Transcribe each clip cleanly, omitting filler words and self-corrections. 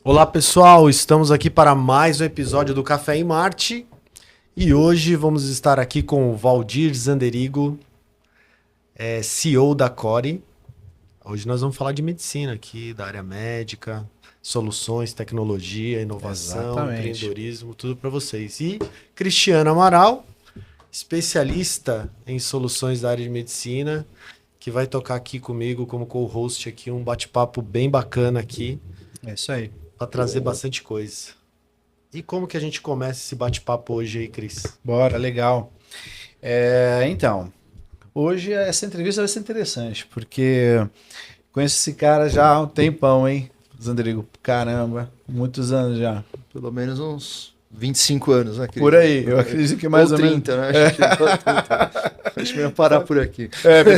Olá pessoal, estamos aqui para mais um episódio do Café em Marte e hoje vamos estar aqui com o Valdir Zanderigo, CEO da Core. Hoje nós vamos falar de medicina aqui, da área médica, soluções, tecnologia, inovação, Exatamente. empreendedorismo, tudo para vocês. E Cristiano Amaral, especialista em soluções da área de medicina, que vai tocar aqui comigo como co-host aqui um bate-papo bem bacana aqui. É isso aí. Para trazer bastante coisa. E como que a gente começa esse bate-papo hoje aí, Cris? Bora, legal. Então, hoje essa entrevista vai ser interessante, porque conheço esse cara já há um tempão, hein, Zanderigo? Caramba, muitos anos já. Pelo menos uns 25 anos, né, Por aí, eu acredito que mais ou, 30, menos. Né? Acho que eu ia parar por aqui.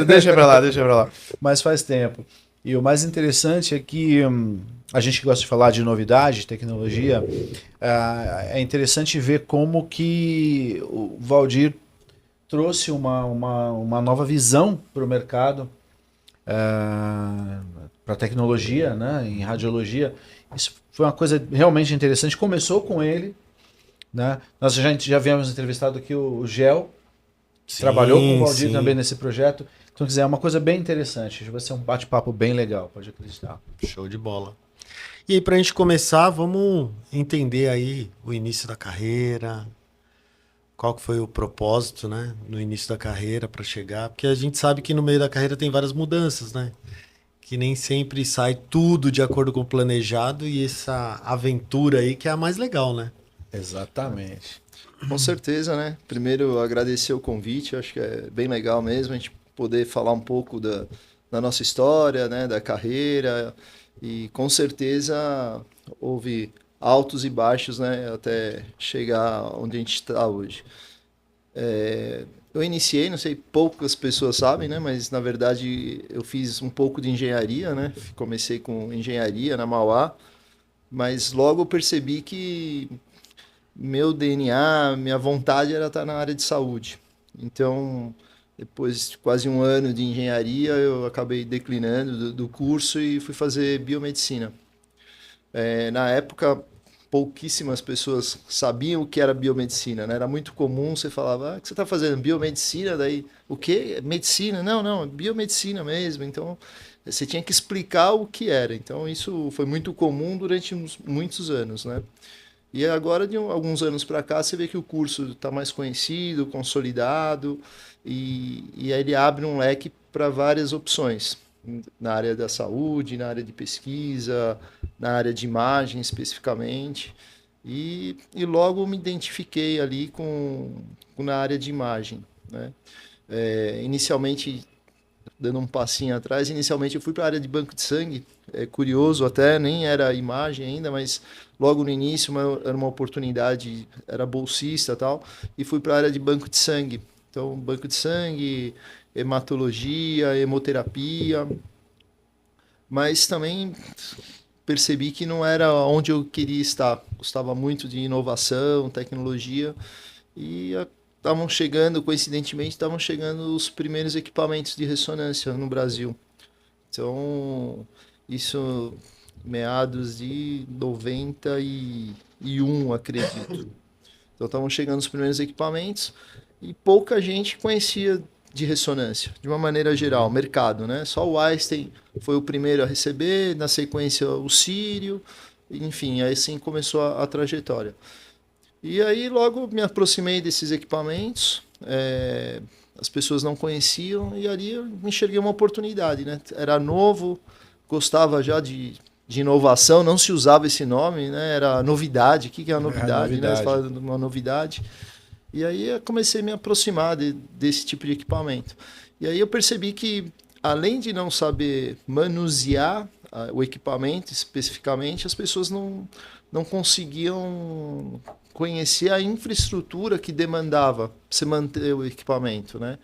Deixa pra lá. Mas faz tempo. E o mais interessante é que a gente que gosta de falar de novidade, tecnologia, é interessante ver como que o Valdir trouxe uma nova visão para o mercado, para a tecnologia, né, em radiologia. Isso foi uma coisa realmente interessante. Começou com ele, né? Nós já havíamos entrevistado aqui o Gel, que trabalhou com o Valdir também nesse projeto. Então, quiser, é uma coisa bem interessante. Vai ser um bate-papo bem legal, pode acreditar. Show de bola. E aí, pra gente começar, vamos entender aí o início da carreira, qual que foi o propósito, né, no início da carreira para chegar, porque a gente sabe que no meio da carreira tem várias mudanças, né, que nem sempre sai tudo de acordo com o planejado e essa aventura aí que é a mais legal, né? Exatamente. Com certeza, né? Primeiro, agradecer o convite, acho que é bem legal mesmo a gente poder falar um pouco da nossa história, né, da carreira, e com certeza houve altos e baixos, né, até chegar onde a gente está hoje. Eu iniciei, não sei, poucas pessoas sabem, né, mas na verdade eu fiz um pouco de engenharia, né, comecei com engenharia na Mauá, mas logo eu percebi que meu DNA, minha vontade era estar na área de saúde. Então, depois de quase um ano de engenharia, eu acabei declinando do curso e fui fazer biomedicina. Na época, pouquíssimas pessoas sabiam o que era biomedicina, né? Era muito comum, você falava, o que você está fazendo? Biomedicina? Daí, o quê? Medicina? Não, biomedicina mesmo. Então, você tinha que explicar o que era. Então, isso foi muito comum durante muitos anos, né? E agora, de alguns anos para cá, você vê que o curso está mais conhecido, consolidado, e aí ele abre um leque para várias opções, na área da saúde, na área de pesquisa, na área de imagem especificamente. E logo me identifiquei ali na área de imagem, né? Inicialmente, dando um passinho atrás, inicialmente eu fui para a área de banco de sangue, curioso até, nem era imagem ainda, mas logo no início era uma oportunidade, era bolsista e tal, e fui para a área de banco de sangue. Então, banco de sangue, hematologia, hemoterapia, mas também percebi que não era onde eu queria estar. Gostava muito de inovação, tecnologia, e coincidentemente, estavam chegando os primeiros equipamentos de ressonância no Brasil. Então, isso meados de 91, acredito. Então, estavam chegando os primeiros equipamentos e pouca gente conhecia de ressonância, de uma maneira geral, mercado, né? Só o Einstein foi o primeiro a receber, na sequência o Sírio, enfim, aí sim começou a trajetória. E aí logo me aproximei desses equipamentos, as pessoas não conheciam, e ali eu me enxerguei uma oportunidade, né? Era novo, gostava já de inovação, não se usava esse nome, né? Era novidade. O que é a novidade? Né? Você fala de uma novidade. E aí eu comecei a me aproximar desse tipo de equipamento. E aí eu percebi que, além de não saber manusear o equipamento especificamente, as pessoas não conseguiam conhecer a infraestrutura que demandava você manter o equipamento, né?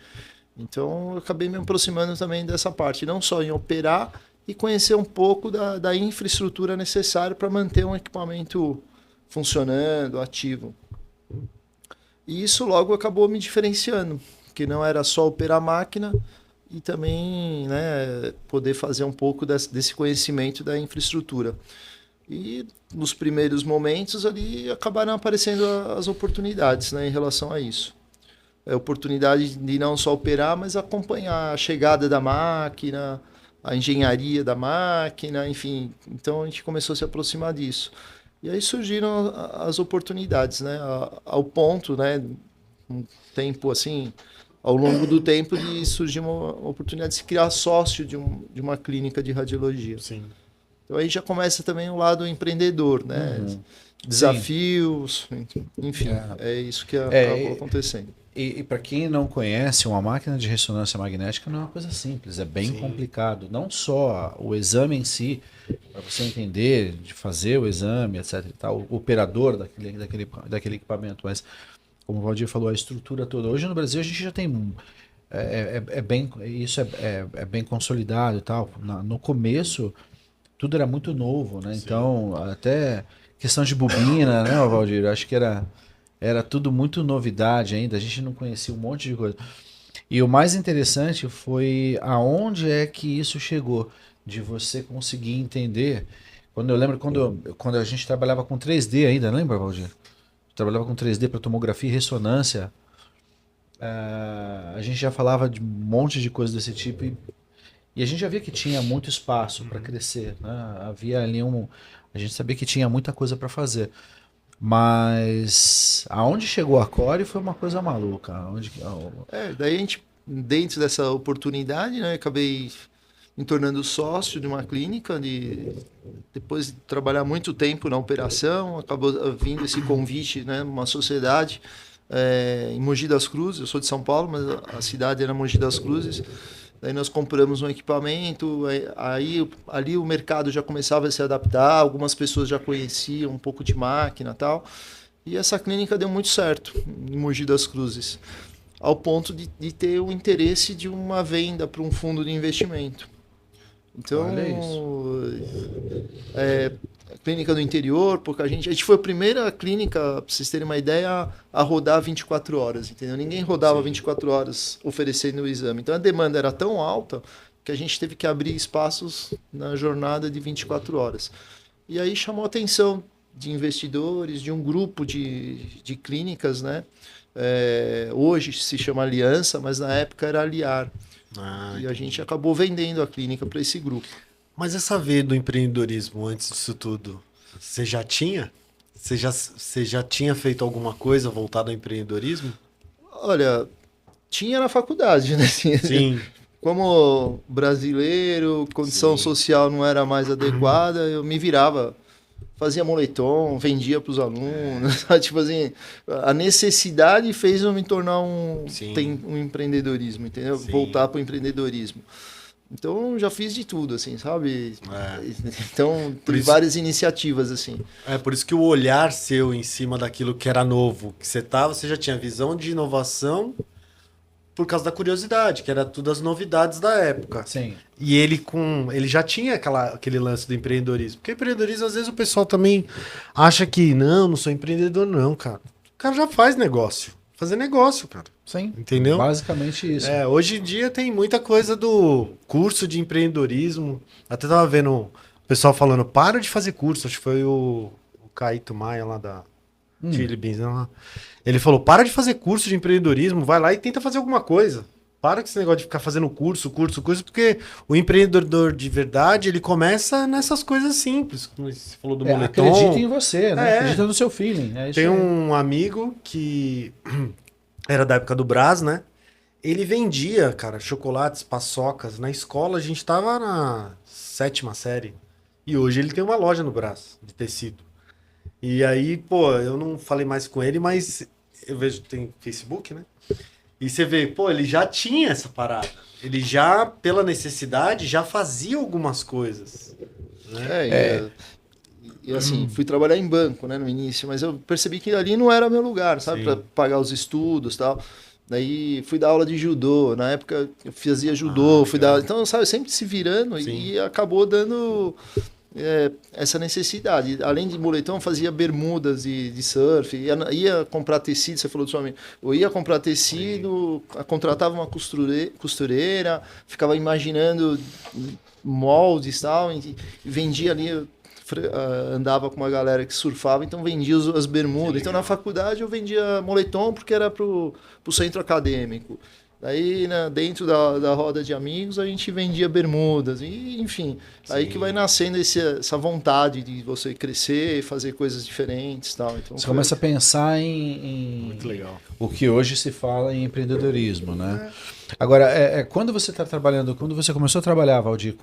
Então eu acabei me aproximando também dessa parte, não só em operar, e conhecer um pouco da infraestrutura necessária para manter um equipamento funcionando, ativo. E isso logo acabou me diferenciando, que não era só operar a máquina, e também, né, poder fazer um pouco desse conhecimento da infraestrutura. E nos primeiros momentos ali acabaram aparecendo as oportunidades, né, em relação a isso. A oportunidade de não só operar, mas acompanhar a chegada da máquina, a engenharia da máquina, enfim. Então a gente começou a se aproximar disso. E aí surgiram as oportunidades, né, ao ponto, né, um tempo assim, ao longo do tempo, de surgir uma oportunidade de se criar sócio de uma clínica de radiologia. Sim. Então aí já começa também o lado empreendedor, né? Uhum. Desafios, enfim, é isso que acabou acontecendo. E para quem não conhece, uma máquina de ressonância magnética não é uma coisa simples, é bem complicado. Não só o exame em si, para você entender, de fazer o exame, etc. E tal, o operador daquele equipamento, mas como o Valdir falou, a estrutura toda. Hoje no Brasil a gente já tem isso é bem consolidado e tal. No começo tudo era muito novo, né? Então até questão de bobina, né, Valdir? Acho que era tudo muito novidade ainda. A gente não conhecia um monte de coisa. E o mais interessante foi aonde é que isso chegou, de você conseguir entender. Quando eu lembro quando a gente trabalhava com 3D ainda, lembra, Valdir? Trabalhava com 3D para tomografia e ressonância. A gente já falava de um monte de coisa desse tipo e a gente já via que tinha muito espaço para crescer, né? Havia ali a gente sabia que tinha muita coisa para fazer, mas aonde chegou a Core foi uma coisa maluca. Daí a gente, dentro dessa oportunidade, né, acabei me tornando sócio de uma clínica, depois de trabalhar muito tempo na operação, acabou vindo esse convite, né, uma sociedade em Mogi das Cruzes. Eu sou de São Paulo, mas a cidade era Mogi das Cruzes. Daí nós compramos um equipamento, aí ali o mercado já começava a se adaptar, algumas pessoas já conheciam um pouco de máquina e tal, e essa clínica deu muito certo em Mogi das Cruzes, ao ponto de ter o interesse de uma venda para um fundo de investimento. Então, a clínica do interior, porque a gente foi a primeira clínica, para vocês terem uma ideia, a rodar 24 horas, entendeu? Ninguém rodava 24 horas oferecendo o exame. Então a demanda era tão alta que a gente teve que abrir espaços na jornada de 24 horas. E aí chamou a atenção de investidores, de um grupo de clínicas, né? Hoje se chama Aliança, mas na época era Aliar. E a gente acabou vendendo a clínica para esse grupo. Mas essa veia do empreendedorismo, antes disso tudo, você já tinha? Você já tinha feito alguma coisa voltada ao empreendedorismo? Olha, tinha na faculdade, né? Sim. Como brasileiro, condição social não era mais adequada, eu me virava, fazia moletom, vendia para os alunos, tipo assim, a necessidade fez eu me tornar um empreendedorismo, entendeu? Sim. Voltar para o empreendedorismo. Então, já fiz de tudo, assim, sabe? Então, tem várias iniciativas, assim. Por isso que o olhar seu em cima daquilo que era novo, que você já tinha visão de inovação por causa da curiosidade, que era tudo as novidades da época. Sim. E ele já tinha aquele lance do empreendedorismo. Porque empreendedorismo, às vezes, o pessoal também acha que, não sou empreendedor, não, cara. O cara já faz negócio. Fazer negócio, cara. Sim. Entendeu? Basicamente isso. Hoje em dia tem muita coisa do curso de empreendedorismo. Até tava vendo o pessoal falando, para de fazer curso. Acho que foi o Caíto Maia lá da Chili Beans. Né? Ele falou, para de fazer curso de empreendedorismo, vai lá e tenta fazer alguma coisa. Para com esse negócio de ficar fazendo curso, porque o empreendedor de verdade, ele começa nessas coisas simples. Como você falou do moletom. Acredita em você, né? Acredita no seu feeling. Tem um amigo que era da época do Brás, né? Ele vendia, cara, chocolates, paçocas. Na escola a gente tava na 7ª série. E hoje ele tem uma loja no Brás, de tecido. E aí, pô, eu não falei mais com ele, mas eu vejo que tem Facebook, né? E você vê, pô, ele já tinha essa parada. Ele já, pela necessidade, já fazia algumas coisas. Né? E assim, fui trabalhar em banco, né, no início, mas eu percebi que ali não era meu lugar, sabe? Para pagar os estudos e tal. Daí fui dar aula de judô. Na época eu fazia judô, fui dar... Então, sabe, sempre se virando e acabou dando essa necessidade. Além de moletom, fazia bermudas de surf, ia comprar tecido, você falou do seu amigo, eu ia comprar tecido, contratava uma costureira, ficava imaginando moldes e tal, e vendia ali, andava com uma galera que surfava, então vendia as bermudas. Então na faculdade eu vendia moletom porque era pro centro acadêmico. Daí, né, dentro da roda de amigos, a gente vendia bermudas. E, enfim, aí que vai nascendo essa vontade de você crescer, fazer coisas diferentes e tal. Então, você começa a pensar em Muito legal. o que hoje se fala em empreendedorismo, né? Agora, quando você está trabalhando, quando você começou a trabalhar, Valdir,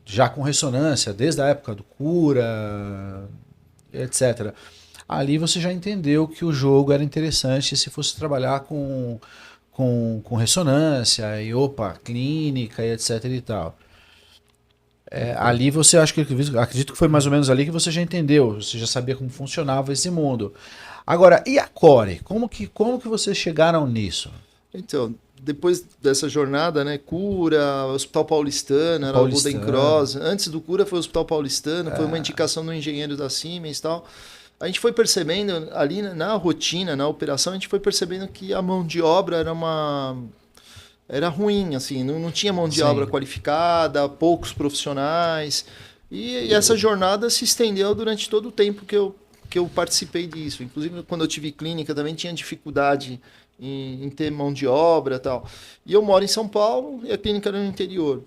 já com ressonância, desde a época do Cura, etc., ali você já entendeu que o jogo era interessante se fosse trabalhar com ressonância e clínica e etc e tal. Ali você acredito que foi mais ou menos ali que você já entendeu, você já sabia como funcionava esse mundo. Agora, e a Core? Como que vocês chegaram nisso? Então, depois dessa jornada, né, Cura, Hospital Paulistano, era o Golden Cross. Antes do Cura foi o Hospital Paulistano, foi uma indicação do engenheiro da Siemens e tal. A gente foi percebendo ali na rotina, na operação, a gente foi percebendo que a mão de obra era ruim, assim, não tinha mão de obra qualificada, poucos profissionais. E essa jornada se estendeu durante todo o tempo que eu participei disso. Inclusive, quando eu tive clínica, também tinha dificuldade em ter mão de obra e tal. E eu moro em São Paulo e a clínica era no interior.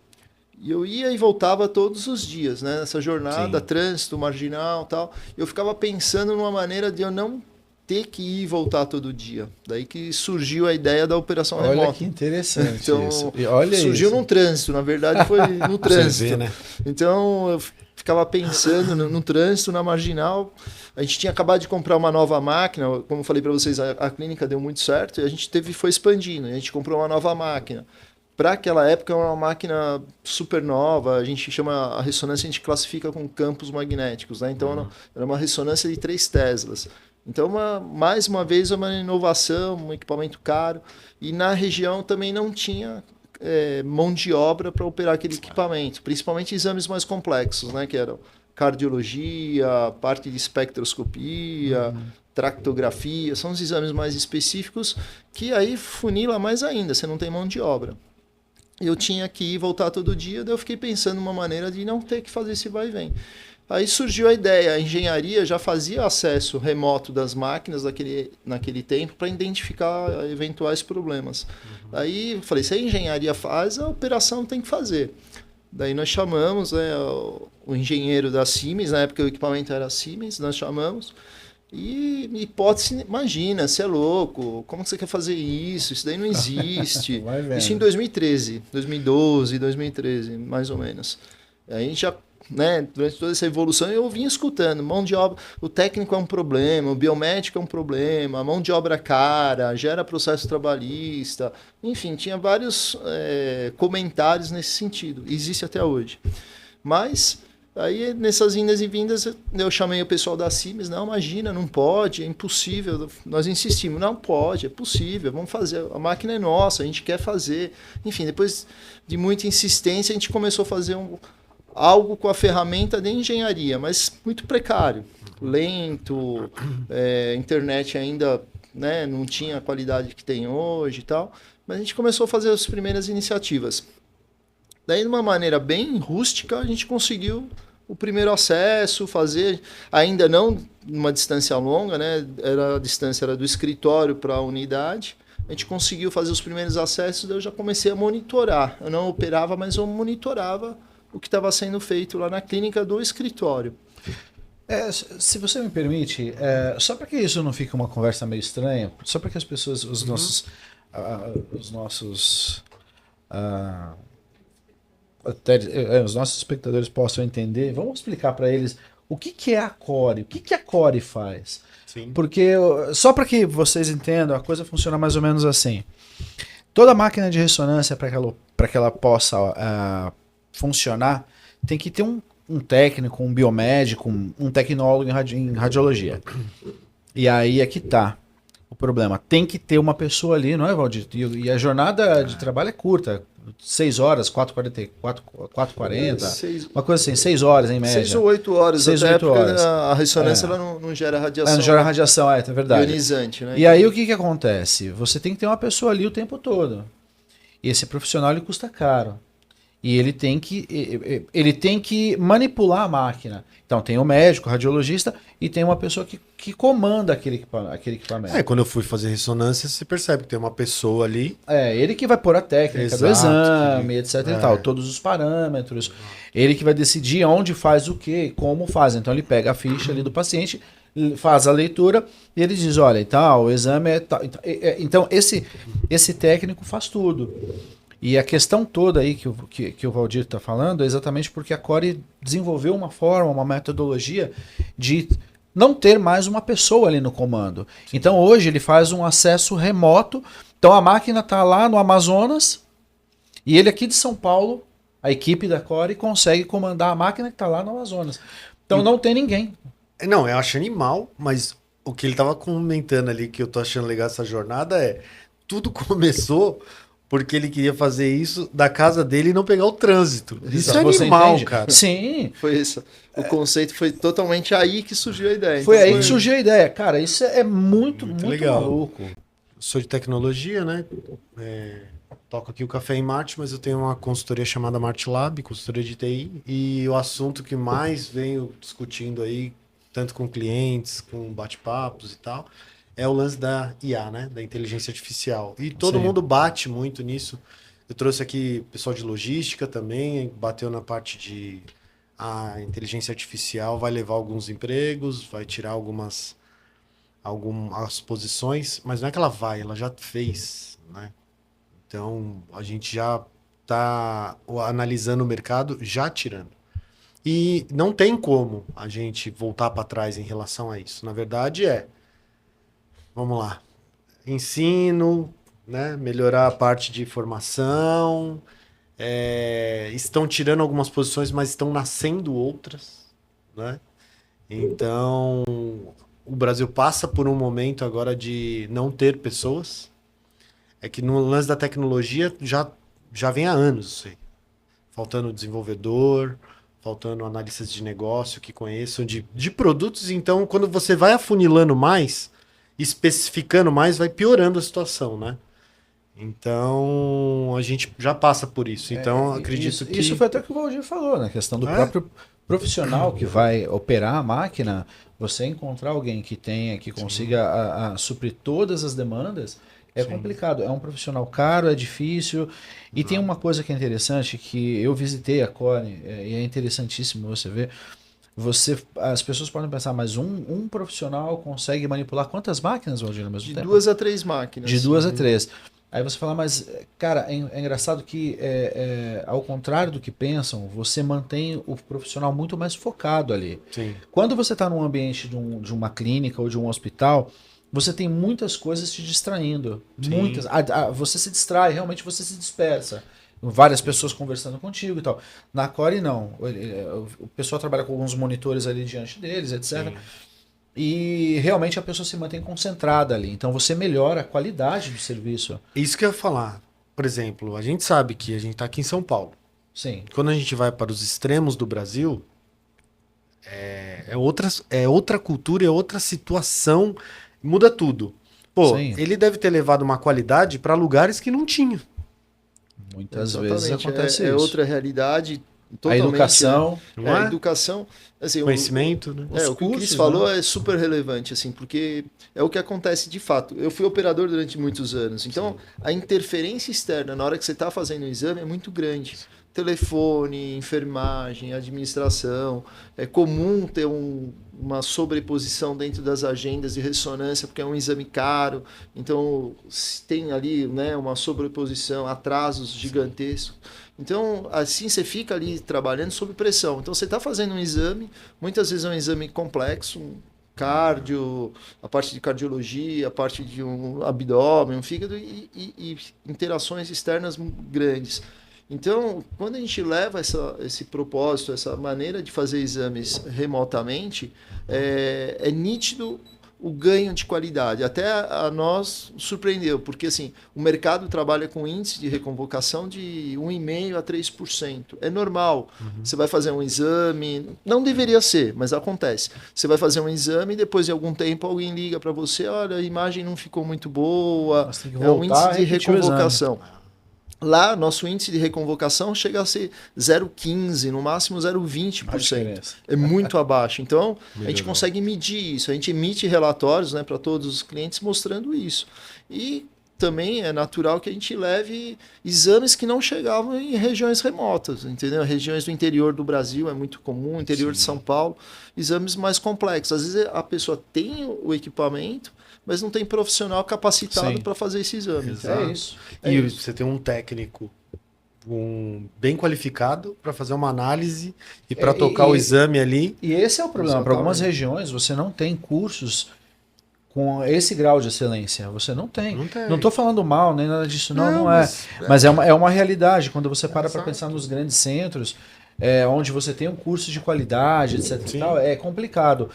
E eu ia e voltava todos os dias, né? Nessa jornada, trânsito, marginal e tal. Eu ficava pensando numa maneira de eu não ter que ir e voltar todo dia. Daí que surgiu a ideia da operação remota. Olha que interessante então, isso. E olha surgiu isso. num trânsito, na verdade foi no trânsito. Você vê, né? Então eu ficava pensando no trânsito, na marginal. A gente tinha acabado de comprar uma nova máquina, como eu falei para vocês, a clínica deu muito certo e a gente foi expandindo. A gente comprou uma nova máquina. Para aquela época, é uma máquina super nova, a gente chama a ressonância, a gente classifica com campos magnéticos, né? Então, era uma ressonância de 3 Teslas. Então, mais uma vez, uma inovação, um equipamento caro. E na região também não tinha mão de obra para operar aquele equipamento, principalmente exames mais complexos, né? Que eram cardiologia, parte de espectroscopia, tractografia, são os exames mais específicos que aí funila mais ainda, você não tem mão de obra. Eu tinha que ir e voltar todo dia, daí eu fiquei pensando uma maneira de não ter que fazer esse vai e vem. Aí surgiu a ideia, a engenharia já fazia acesso remoto das máquinas naquele tempo para identificar eventuais problemas. Aí eu falei, se a engenharia faz, a operação tem que fazer. Daí nós chamamos o engenheiro da Siemens, na época o equipamento era Siemens, nós chamamos. E hipótese, imagina, você é louco, como você quer fazer isso? Isso daí não existe. Isso em 2013, 2012, 2013, mais ou menos. A gente já, né, durante toda essa evolução, eu vinha escutando, mão de obra, o técnico é um problema, o biomédico é um problema, a mão de obra cara, gera processo trabalhista, enfim, tinha vários comentários nesse sentido, existe até hoje. Mas aí, nessas indas e vindas, eu chamei o pessoal da Siemens, não, imagina, não pode, é impossível. Nós insistimos, não pode, é possível, vamos fazer, a máquina é nossa, a gente quer fazer. Enfim, depois de muita insistência, a gente começou a fazer algo com a ferramenta de engenharia, mas muito precário, lento, internet ainda, né, não tinha a qualidade que tem hoje e tal, mas a gente começou a fazer as primeiras iniciativas. Daí, de uma maneira bem rústica, a gente conseguiu o primeiro acesso, fazer, ainda não numa distância longa, né? A distância era do escritório para a unidade. A gente conseguiu fazer os primeiros acessos, daí eu já comecei a monitorar. Eu não operava, mas eu monitorava o que estava sendo feito lá na clínica do escritório. Se você me permite, só para que isso não fique uma conversa meio estranha, só para que as pessoas, os nossos espectadores possam entender, vamos explicar para eles o que é a Core, o que a Core faz. Sim. Porque, só para que vocês entendam, a coisa funciona mais ou menos assim. Toda máquina de ressonância, para que ela possa funcionar, tem que ter um técnico, um biomédico, um tecnólogo em radiologia. E aí é que tá. o problema? Tem que ter uma pessoa ali, não é, Valdir? E a jornada de trabalho é curta. 6 horas, 4h40, uma coisa assim, 6 horas em média. 6 ou 8 horas, 6 ou até 8 porque horas. a ressonância ela não gera radiação. Não gera radiação, é verdade. Ionizante, né? E aí o que acontece? Você tem que ter uma pessoa ali o tempo todo. E esse profissional ele custa caro. E ele tem que manipular a máquina. Então tem o médico, o radiologista e tem uma pessoa que comanda aquele equipamento. Quando eu fui fazer ressonância, você percebe que tem uma pessoa ali. Ele que vai pôr a técnica do exame, etc e tal, todos os parâmetros. Ele que vai decidir onde faz o quê, como faz. Então ele pega a ficha ali do paciente, faz a leitura e ele diz, olha, tal, o exame é tal. Então esse técnico faz tudo. E a questão toda aí que o Valdir está falando é exatamente porque a Core desenvolveu uma forma, uma metodologia de não ter mais uma pessoa ali no comando. Então hoje ele faz um acesso remoto. Então a máquina está lá no Amazonas e ele aqui de São Paulo, a equipe da Core consegue comandar a máquina que está lá no Amazonas. Então não tem ninguém. Não, eu acho animal, mas o que ele estava comentando ali que eu tô achando legal essa jornada é tudo começou porque ele queria fazer isso da casa dele e não pegar o trânsito. Isso é animal, cara. Sim. Foi isso. O conceito foi totalmente aí que surgiu a ideia. Foi aí que surgiu a ideia. Cara, isso é muito legal. maluco. Eu sou de tecnologia, né? Toco aqui o Café em Marte, mas eu tenho uma consultoria chamada Marte Lab, consultoria de TI, e o assunto que mais venho discutindo aí, tanto com clientes, com bate-papos e tal, é o lance da IA, né? Da inteligência artificial. E todo mundo bate muito nisso. Eu trouxe aqui pessoal de logística também, bateu na parte de a inteligência artificial vai levar alguns empregos, vai tirar algumas posições, mas não é que ela vai, ela já fez, né? Então, a gente já está analisando o mercado, já tirando. E não tem como a gente voltar para trás em relação a isso. Na verdade, vamos lá, ensino, né? Melhorar a parte de formação, estão tirando algumas posições, mas estão nascendo outras, né? Então, o Brasil passa por um momento agora de não ter pessoas. É que no lance da tecnologia já vem há anos isso aí. Faltando desenvolvedor, faltando analistas de negócio que conheçam de produtos. Então, quando você vai afunilando mais, especificando mais, vai piorando a situação, né? Então, a gente já passa por isso. Então, acredito que... Isso foi até o que o Valdir falou, na questão do próprio profissional que vai operar a máquina, você encontrar alguém que consiga suprir todas as demandas, é complicado. É um profissional caro, é difícil. E tem uma coisa que é interessante, que eu visitei a Core, e é interessantíssimo você ver. As pessoas podem pensar, mas um profissional consegue manipular quantas máquinas, Valdir, ao mesmo tempo? De 2 a 3 máquinas. De 2 a 3. Aí você fala, mas, cara, é engraçado que, ao contrário do que pensam, você mantém o profissional muito mais focado ali. Sim. Quando você está num ambiente de uma clínica ou de um hospital, você tem muitas coisas te distraindo. Sim. Muitas. Você se distrai, realmente você se dispersa. Várias pessoas conversando contigo e tal. Na Core, não. O pessoal trabalha com alguns monitores ali diante deles, etc. Sim. E realmente a pessoa se mantém concentrada ali. Então você melhora a qualidade do serviço. Isso que eu ia falar. Por exemplo, a gente sabe que a gente está aqui em São Paulo. Sim. Quando a gente vai para os extremos do Brasil, é outra cultura, é outra situação, muda tudo. Pô, Sim. Ele deve ter levado uma qualidade para lugares que não tinha. Muitas vezes acontece isso. É outra realidade. A educação, né? A educação, assim, conhecimento, né? O que o Cris falou é super relevante, assim, porque é o que acontece de fato. Eu fui operador durante muitos anos, então a interferência externa na hora que você está fazendo o exame é muito grande. Telefone, enfermagem, administração. É comum ter uma sobreposição dentro das agendas de ressonância, porque é um exame caro. Então, tem ali, né, uma sobreposição, atrasos gigantescos. Então, assim você fica ali trabalhando sob pressão. Então, você está fazendo um exame, muitas vezes é um exame complexo, cardio, a parte de cardiologia, a parte de um abdômen, um fígado e interações externas grandes. Então, quando a gente leva esse propósito, essa maneira de fazer exames remotamente, é nítido o ganho de qualidade. Até a nós surpreendeu, porque assim, o mercado trabalha com índice de reconvocação de 1,5% a 3%. É normal. Você vai fazer um exame, não deveria ser, mas acontece. Você vai fazer um exame e depois de algum tempo alguém liga para você, olha, a imagem não ficou muito boa, Mas tem que é um voltar índice e de repetir o exame. reconvocação. Lá, nosso índice de reconvocação chega a ser 0,15%, no máximo 0,20%. É muito abaixo. Então, a gente consegue medir isso. A gente emite relatórios, né, para todos os clientes mostrando isso. E também é natural que a gente leve exames que não chegavam em regiões remotas, entendeu? Regiões do interior do Brasil é muito comum, interior de São Paulo, exames mais complexos. Às vezes a pessoa tem o equipamento, mas não tem profissional capacitado para fazer esse exame. Exato. É isso. E você tem um técnico bem qualificado para fazer uma análise e para tocar o exame ali. E esse é o problema. Para algumas regiões você não tem cursos com esse grau de excelência. Você não tem. Não estou falando mal, nem nada disso. Não é. Mas é uma realidade. Quando você para pensar nos grandes centros, onde você tem um curso de qualidade, etc. E tal, é complicado.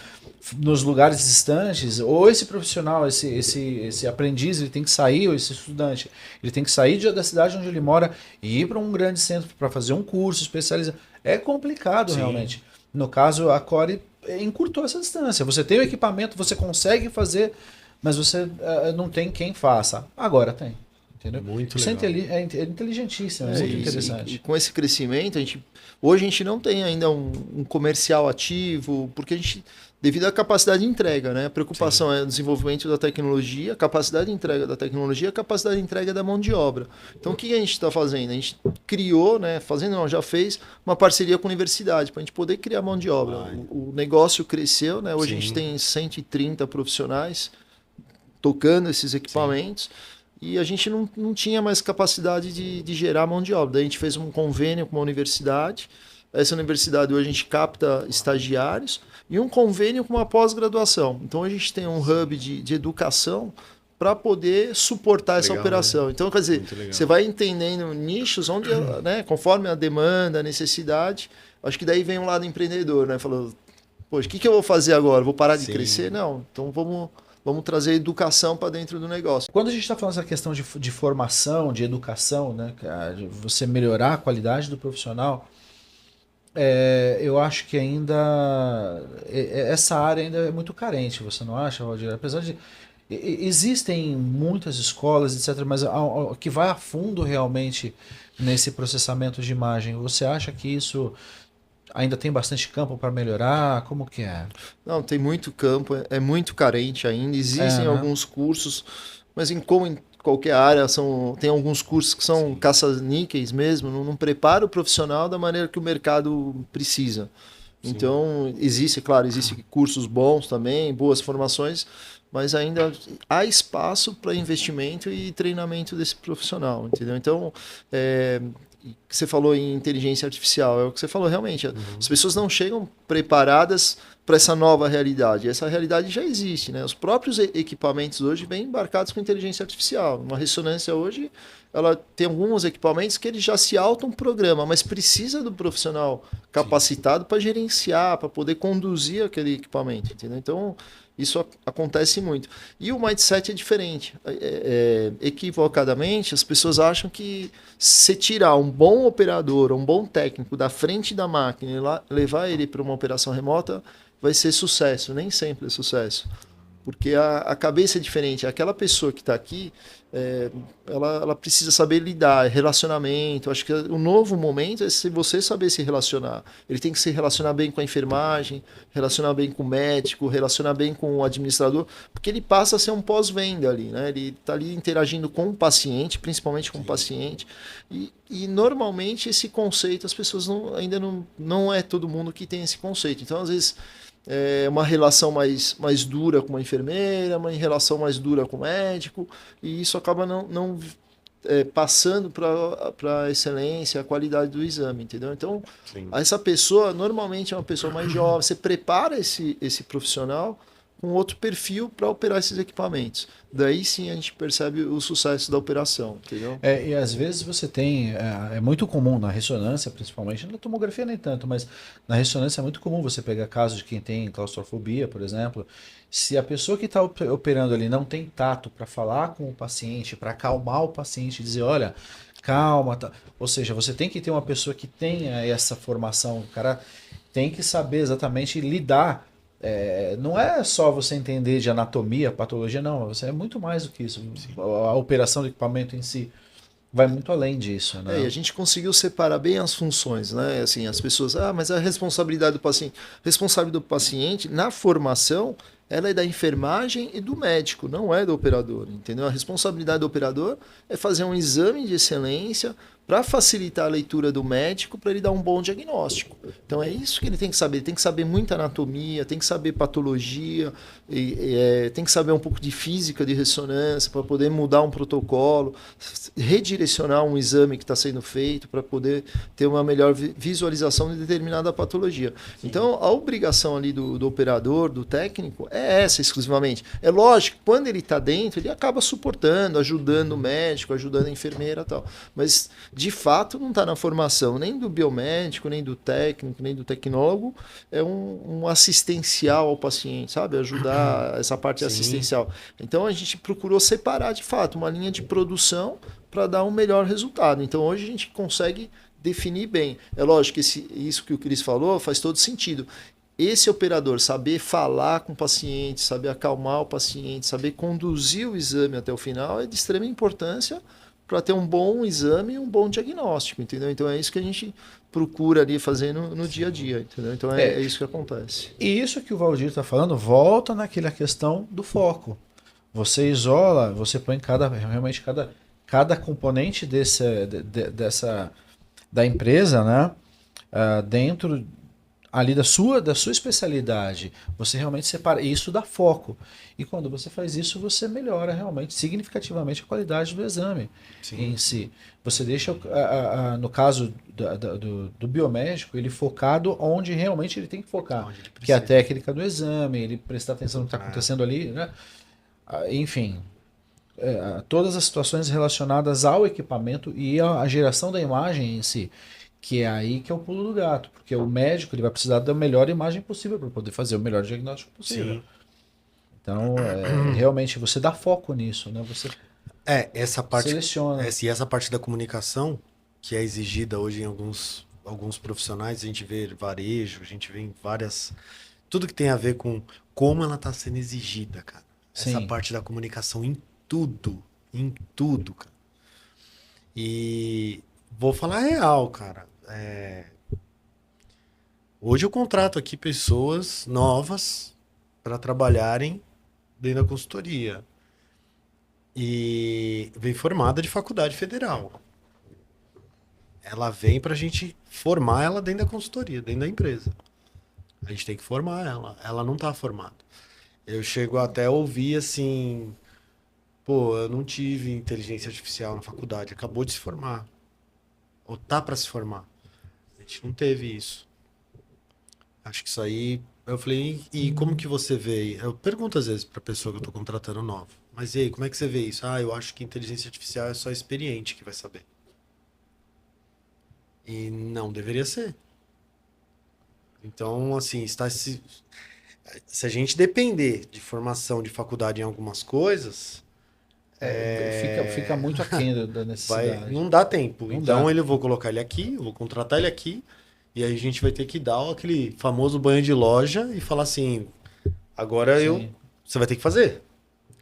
Nos lugares distantes, ou esse profissional, esse aprendiz, ele tem que sair, ou esse estudante, ele tem que sair da cidade onde ele mora e ir para um grande centro para fazer um curso especializado. É complicado, realmente. No caso, a Core encurtou essa distância. Você tem o equipamento, você consegue fazer, mas você não tem quem faça. Agora tem. Entendeu? Muito Isso legal. é inteligentíssimo, é muito interessante. E com esse crescimento, hoje a gente não tem ainda um comercial ativo, porque devido à capacidade de entrega, né? A preocupação é o desenvolvimento da tecnologia, a capacidade de entrega da tecnologia, a capacidade de entrega da mão de obra. Então, o que a gente está fazendo? A gente criou, né? Já fez uma parceria com a universidade para a gente poder criar mão de obra. O negócio cresceu, né? Hoje a gente tem 130 profissionais tocando esses equipamentos. E a gente não tinha mais capacidade de gerar mão de obra. Daí a gente fez um convênio com uma universidade. Essa universidade hoje a gente capta estagiários e um convênio com uma pós-graduação. Então a gente tem um hub de educação para poder suportar essa operação. Né? Então, quer dizer, você vai entendendo nichos onde, né, conforme a demanda, a necessidade, acho que daí vem um lado empreendedor, né? Falando, poxa, o que eu vou fazer agora? Vou parar de crescer? Não. Então vamos trazer educação para dentro do negócio. Quando a gente está falando essa questão de formação, de educação, né, de você melhorar a qualidade do profissional, eu acho que ainda essa área ainda é muito carente, você não acha, Valdir? Apesar de existem muitas escolas, etc., mas que vai a fundo realmente nesse processamento de imagem, você acha que isso ainda tem bastante campo para melhorar? Como que é? Não, tem muito campo, é muito carente ainda. Existem alguns cursos, mas como em qualquer área, tem alguns cursos que são caça-níqueis mesmo, não prepara o profissional da maneira que o mercado precisa. Sim. Então, existem cursos bons também, boas formações, mas ainda há espaço para investimento e treinamento desse profissional, entendeu? Então, você falou em inteligência artificial, é o que você falou realmente. As pessoas não chegam preparadas para essa nova realidade. Essa realidade já existe, né? Os próprios equipamentos hoje vêm embarcados com inteligência artificial. Uma ressonância hoje, ela tem alguns equipamentos que ele já se auto-programa, mas precisa do profissional capacitado para gerenciar, para poder conduzir aquele equipamento, entendeu? Então, isso acontece muito. E o mindset é diferente. Equivocadamente, as pessoas acham que se tirar um bom operador, um bom técnico da frente da máquina e levar ele para uma operação remota, vai ser sucesso. Nem sempre é sucesso. Porque a cabeça é diferente. Aquela pessoa que está aqui, ela precisa saber lidar, relacionamento. Acho que o novo momento é se você saber se relacionar. Ele tem que se relacionar bem com a enfermagem, relacionar bem com o médico, relacionar bem com o administrador, porque ele passa a ser um pós-venda ali, né? Ele está ali interagindo com o paciente, principalmente com o paciente. E normalmente esse conceito, as pessoas ainda não é todo mundo que tem esse conceito. Então, às vezes, uma relação mais dura com uma enfermeira, uma relação mais dura com o médico, e isso acaba não passando para a excelência, a qualidade do exame, entendeu? Então, essa pessoa normalmente é uma pessoa mais jovem, você prepara esse profissional com outro perfil para operar esses equipamentos. Daí sim a gente percebe o sucesso da operação, entendeu? E às vezes você tem, é muito comum na ressonância, principalmente, na tomografia nem tanto, mas na ressonância é muito comum você pegar casos de quem tem claustrofobia, por exemplo. Se a pessoa que está operando ali não tem tato para falar com o paciente, para acalmar o paciente, dizer, olha, calma, tá. Ou seja, você tem que ter uma pessoa que tenha essa formação, o cara tem que saber exatamente lidar. Não é só você entender de anatomia, patologia, não. Você é muito mais do que isso. A operação do equipamento em si vai muito além disso, né? E a gente conseguiu separar bem as funções, né? Assim, as pessoas, mas a responsabilidade do paciente. Responsabilidade do paciente, na formação, ela é da enfermagem e do médico, não é do operador, entendeu? A responsabilidade do operador é fazer um exame de excelência para facilitar a leitura do médico, para ele dar um bom diagnóstico. Então é isso que ele tem que saber. Ele tem que saber muita anatomia, tem que saber patologia, tem que saber um pouco de física de ressonância para poder mudar um protocolo, redirecionar um exame que está sendo feito para poder ter uma melhor visualização de determinada patologia. Sim. Então a obrigação ali do operador, do técnico, é essa exclusivamente. É lógico, quando ele está dentro, ele acaba suportando, ajudando o médico, ajudando a enfermeira e tal. Mas de fato não está na formação nem do biomédico, nem do técnico, nem do tecnólogo, é um assistencial ao paciente, sabe? Ajudar essa parte Sim. assistencial. Então a gente procurou separar de fato uma linha de produção para dar um melhor resultado. Então hoje a gente consegue definir bem. É lógico que isso que o Cris falou faz todo sentido. Esse operador saber falar com o paciente, saber acalmar o paciente, saber conduzir o exame até o final é de extrema importância para ter um bom exame e um bom diagnóstico, entendeu? Então é isso que a gente procura ali fazer no dia a dia, entendeu? Então é isso que acontece. E isso que o Valdir está falando volta naquela questão do foco. Você isola, você põe realmente cada componente da empresa, né, dentro ali da sua especialidade, você realmente separa, e isso dá foco. E quando você faz isso, você melhora realmente significativamente a qualidade do exame Sim. em si. Você deixa, no caso do biomédico, ele focado onde realmente ele tem que focar, que é a técnica do exame, ele prestar atenção no que está acontecendo ali, né? Enfim, todas as situações relacionadas ao equipamento e à geração da imagem em si. Que é aí que é o pulo do gato, porque o médico ele vai precisar da melhor imagem possível para poder fazer o melhor diagnóstico possível. Sim. Então, realmente você dá foco nisso, né? Você essa parte seleciona. Essa parte da comunicação que é exigida hoje em alguns profissionais, a gente vê varejo, a gente vê em várias, tudo que tem a ver com como ela está sendo exigida, cara. Essa Sim. parte da comunicação em tudo, cara. E vou falar real, cara. Hoje eu contrato aqui pessoas novas para trabalharem dentro da consultoria. E vem formada de faculdade federal. Ela vem para a gente formar ela dentro da consultoria, dentro da empresa. A gente tem que formar ela. Ela não está formada. Eu chego até a ouvir assim... Pô, eu não tive inteligência artificial na faculdade. Acabou de se formar. Ou tá para se formar. A gente não teve isso. Acho que isso aí... Eu falei, e como que você vê? Eu pergunto às vezes pra pessoa que eu tô contratando nova. Mas e aí, como é que você vê isso? Eu acho que inteligência artificial é só experiente que vai saber. E não deveria ser. Então, assim, se a gente depender de formação de faculdade em algumas coisas... Fica muito aquém da necessidade. Não dá tempo. Então eu vou colocar ele aqui, eu vou contratar ele aqui, e aí a gente vai ter que dar aquele famoso banho de loja e falar assim, agora você vai ter que fazer.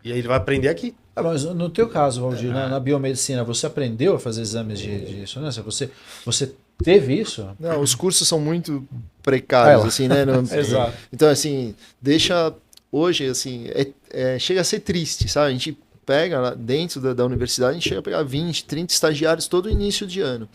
E aí ele vai aprender aqui. Mas no teu caso, Valdir, na biomedicina, você aprendeu a fazer exames de ressonância? Você teve isso? Não, os cursos são muito precários, assim, né? Exato. Então, assim, deixa... Hoje, assim, chega a ser triste, sabe? A gente pega lá dentro da universidade, a gente chega a pegar 20, 30 estagiários todo início de ano,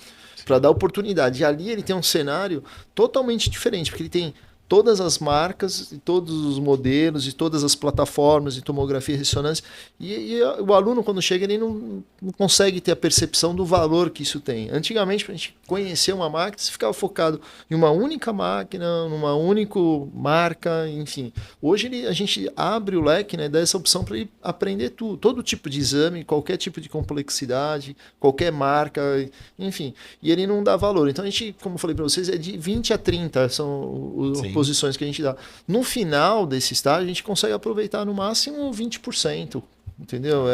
para dar oportunidade. E ali ele tem um cenário totalmente diferente, porque ele tem todas as marcas, e todos os modelos, e todas as plataformas de tomografia e ressonância. E o aluno, quando chega, ele não consegue ter a percepção do valor que isso tem. Antigamente, para a gente conhecer uma máquina, você ficava focado em uma única máquina, numa única marca, enfim. Hoje a gente abre o leque, né, dá essa opção para ele aprender tudo, todo tipo de exame, qualquer tipo de complexidade, qualquer marca, enfim. E ele não dá valor. Então a gente, como eu falei para vocês, é de 20 a 30 são as posições que a gente dá. No final desse estágio, a gente consegue aproveitar no máximo 20%. Entendeu?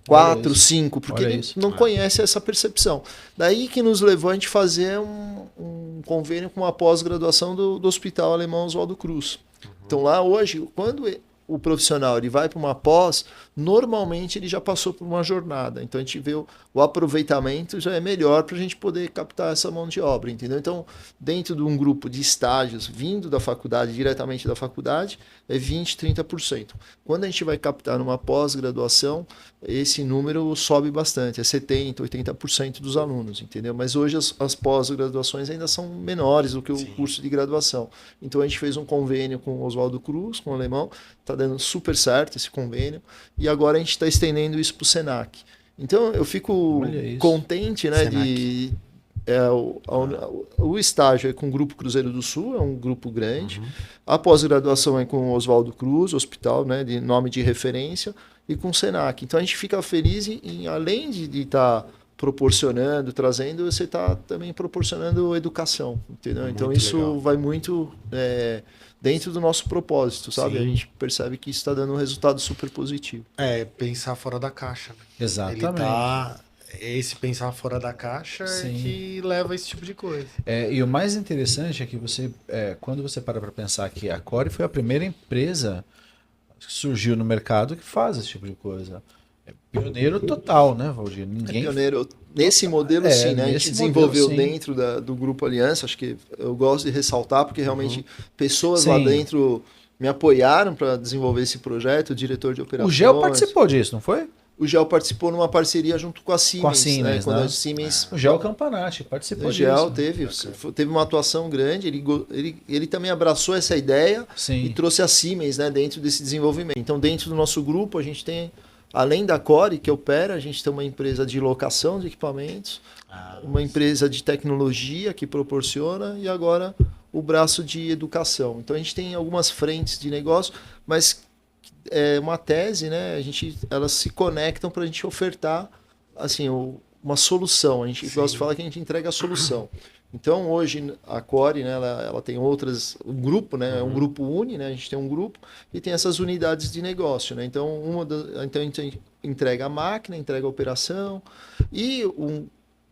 4, 5, porque ele não conhece essa percepção. Daí que nos levou a gente fazer um convênio com a pós-graduação do Hospital Alemão Oswaldo Cruz. Então lá hoje, quando o profissional ele vai para uma pós, normalmente ele já passou por uma jornada. Então a gente vê o aproveitamento já é melhor para a gente poder captar essa mão de obra, entendeu? Então, dentro de um grupo de estágios vindo da faculdade, diretamente da faculdade, é 20, 30%. Quando a gente vai captar numa pós-graduação, esse número sobe bastante, é 70, 80% dos alunos, entendeu? Mas hoje as pós-graduações ainda são menores do que o curso de graduação. Então a gente fez um convênio com o Oswaldo Cruz, com o alemão, está dando super certo esse convênio, e agora a gente está estendendo isso para o Senac. Então eu fico contente, né, de o estágio é com o Grupo Cruzeiro do Sul, é um grupo grande. A pós-graduação é com o Oswaldo Cruz, hospital, né, de nome de referência, e com o Senac. Então a gente fica feliz em além de estar proporcionando, trazendo, você está também proporcionando educação, entendeu? Então isso legal. Vai muito dentro do nosso propósito, sabe? Sim. A gente percebe que isso está dando um resultado super positivo. Pensar fora da caixa. Né? Exatamente. Esse pensar fora da caixa é que leva a esse tipo de coisa. E o mais interessante é que você, quando você para pensar que a Core foi a primeira empresa que surgiu no mercado que faz esse tipo de coisa. É pioneiro total, né, Valdir? Ninguém... pioneiro nesse modelo, sim, né? A gente desenvolveu dentro do Grupo Aliança, acho que eu gosto de ressaltar, porque realmente pessoas lá dentro me apoiaram para desenvolver esse projeto, o diretor de operações. O Gel participou disso, não foi? O Gel participou numa parceria junto com a Siemens. Com a Siemens, né? Quando a Siemens... O Gel Campanati participou disso. O Gel teve uma atuação grande, ele também abraçou essa ideia e trouxe a Siemens, né, dentro desse desenvolvimento. Então, dentro do nosso grupo, a gente tem, além da Core, que opera, a gente tem uma empresa de locação de equipamentos, uma empresa de tecnologia que proporciona e agora o braço de educação. Então, a gente tem algumas frentes de negócio, mas... uma tese, né? Elas se conectam para a gente ofertar assim, uma solução. A gente gosta de falar que a gente entrega a solução. Então, hoje, a Core, né, ela tem outras... Um grupo, né? É um grupo uni, né? A gente tem um grupo e tem essas unidades de negócio, né? Então, então a gente entrega a máquina, entrega a operação e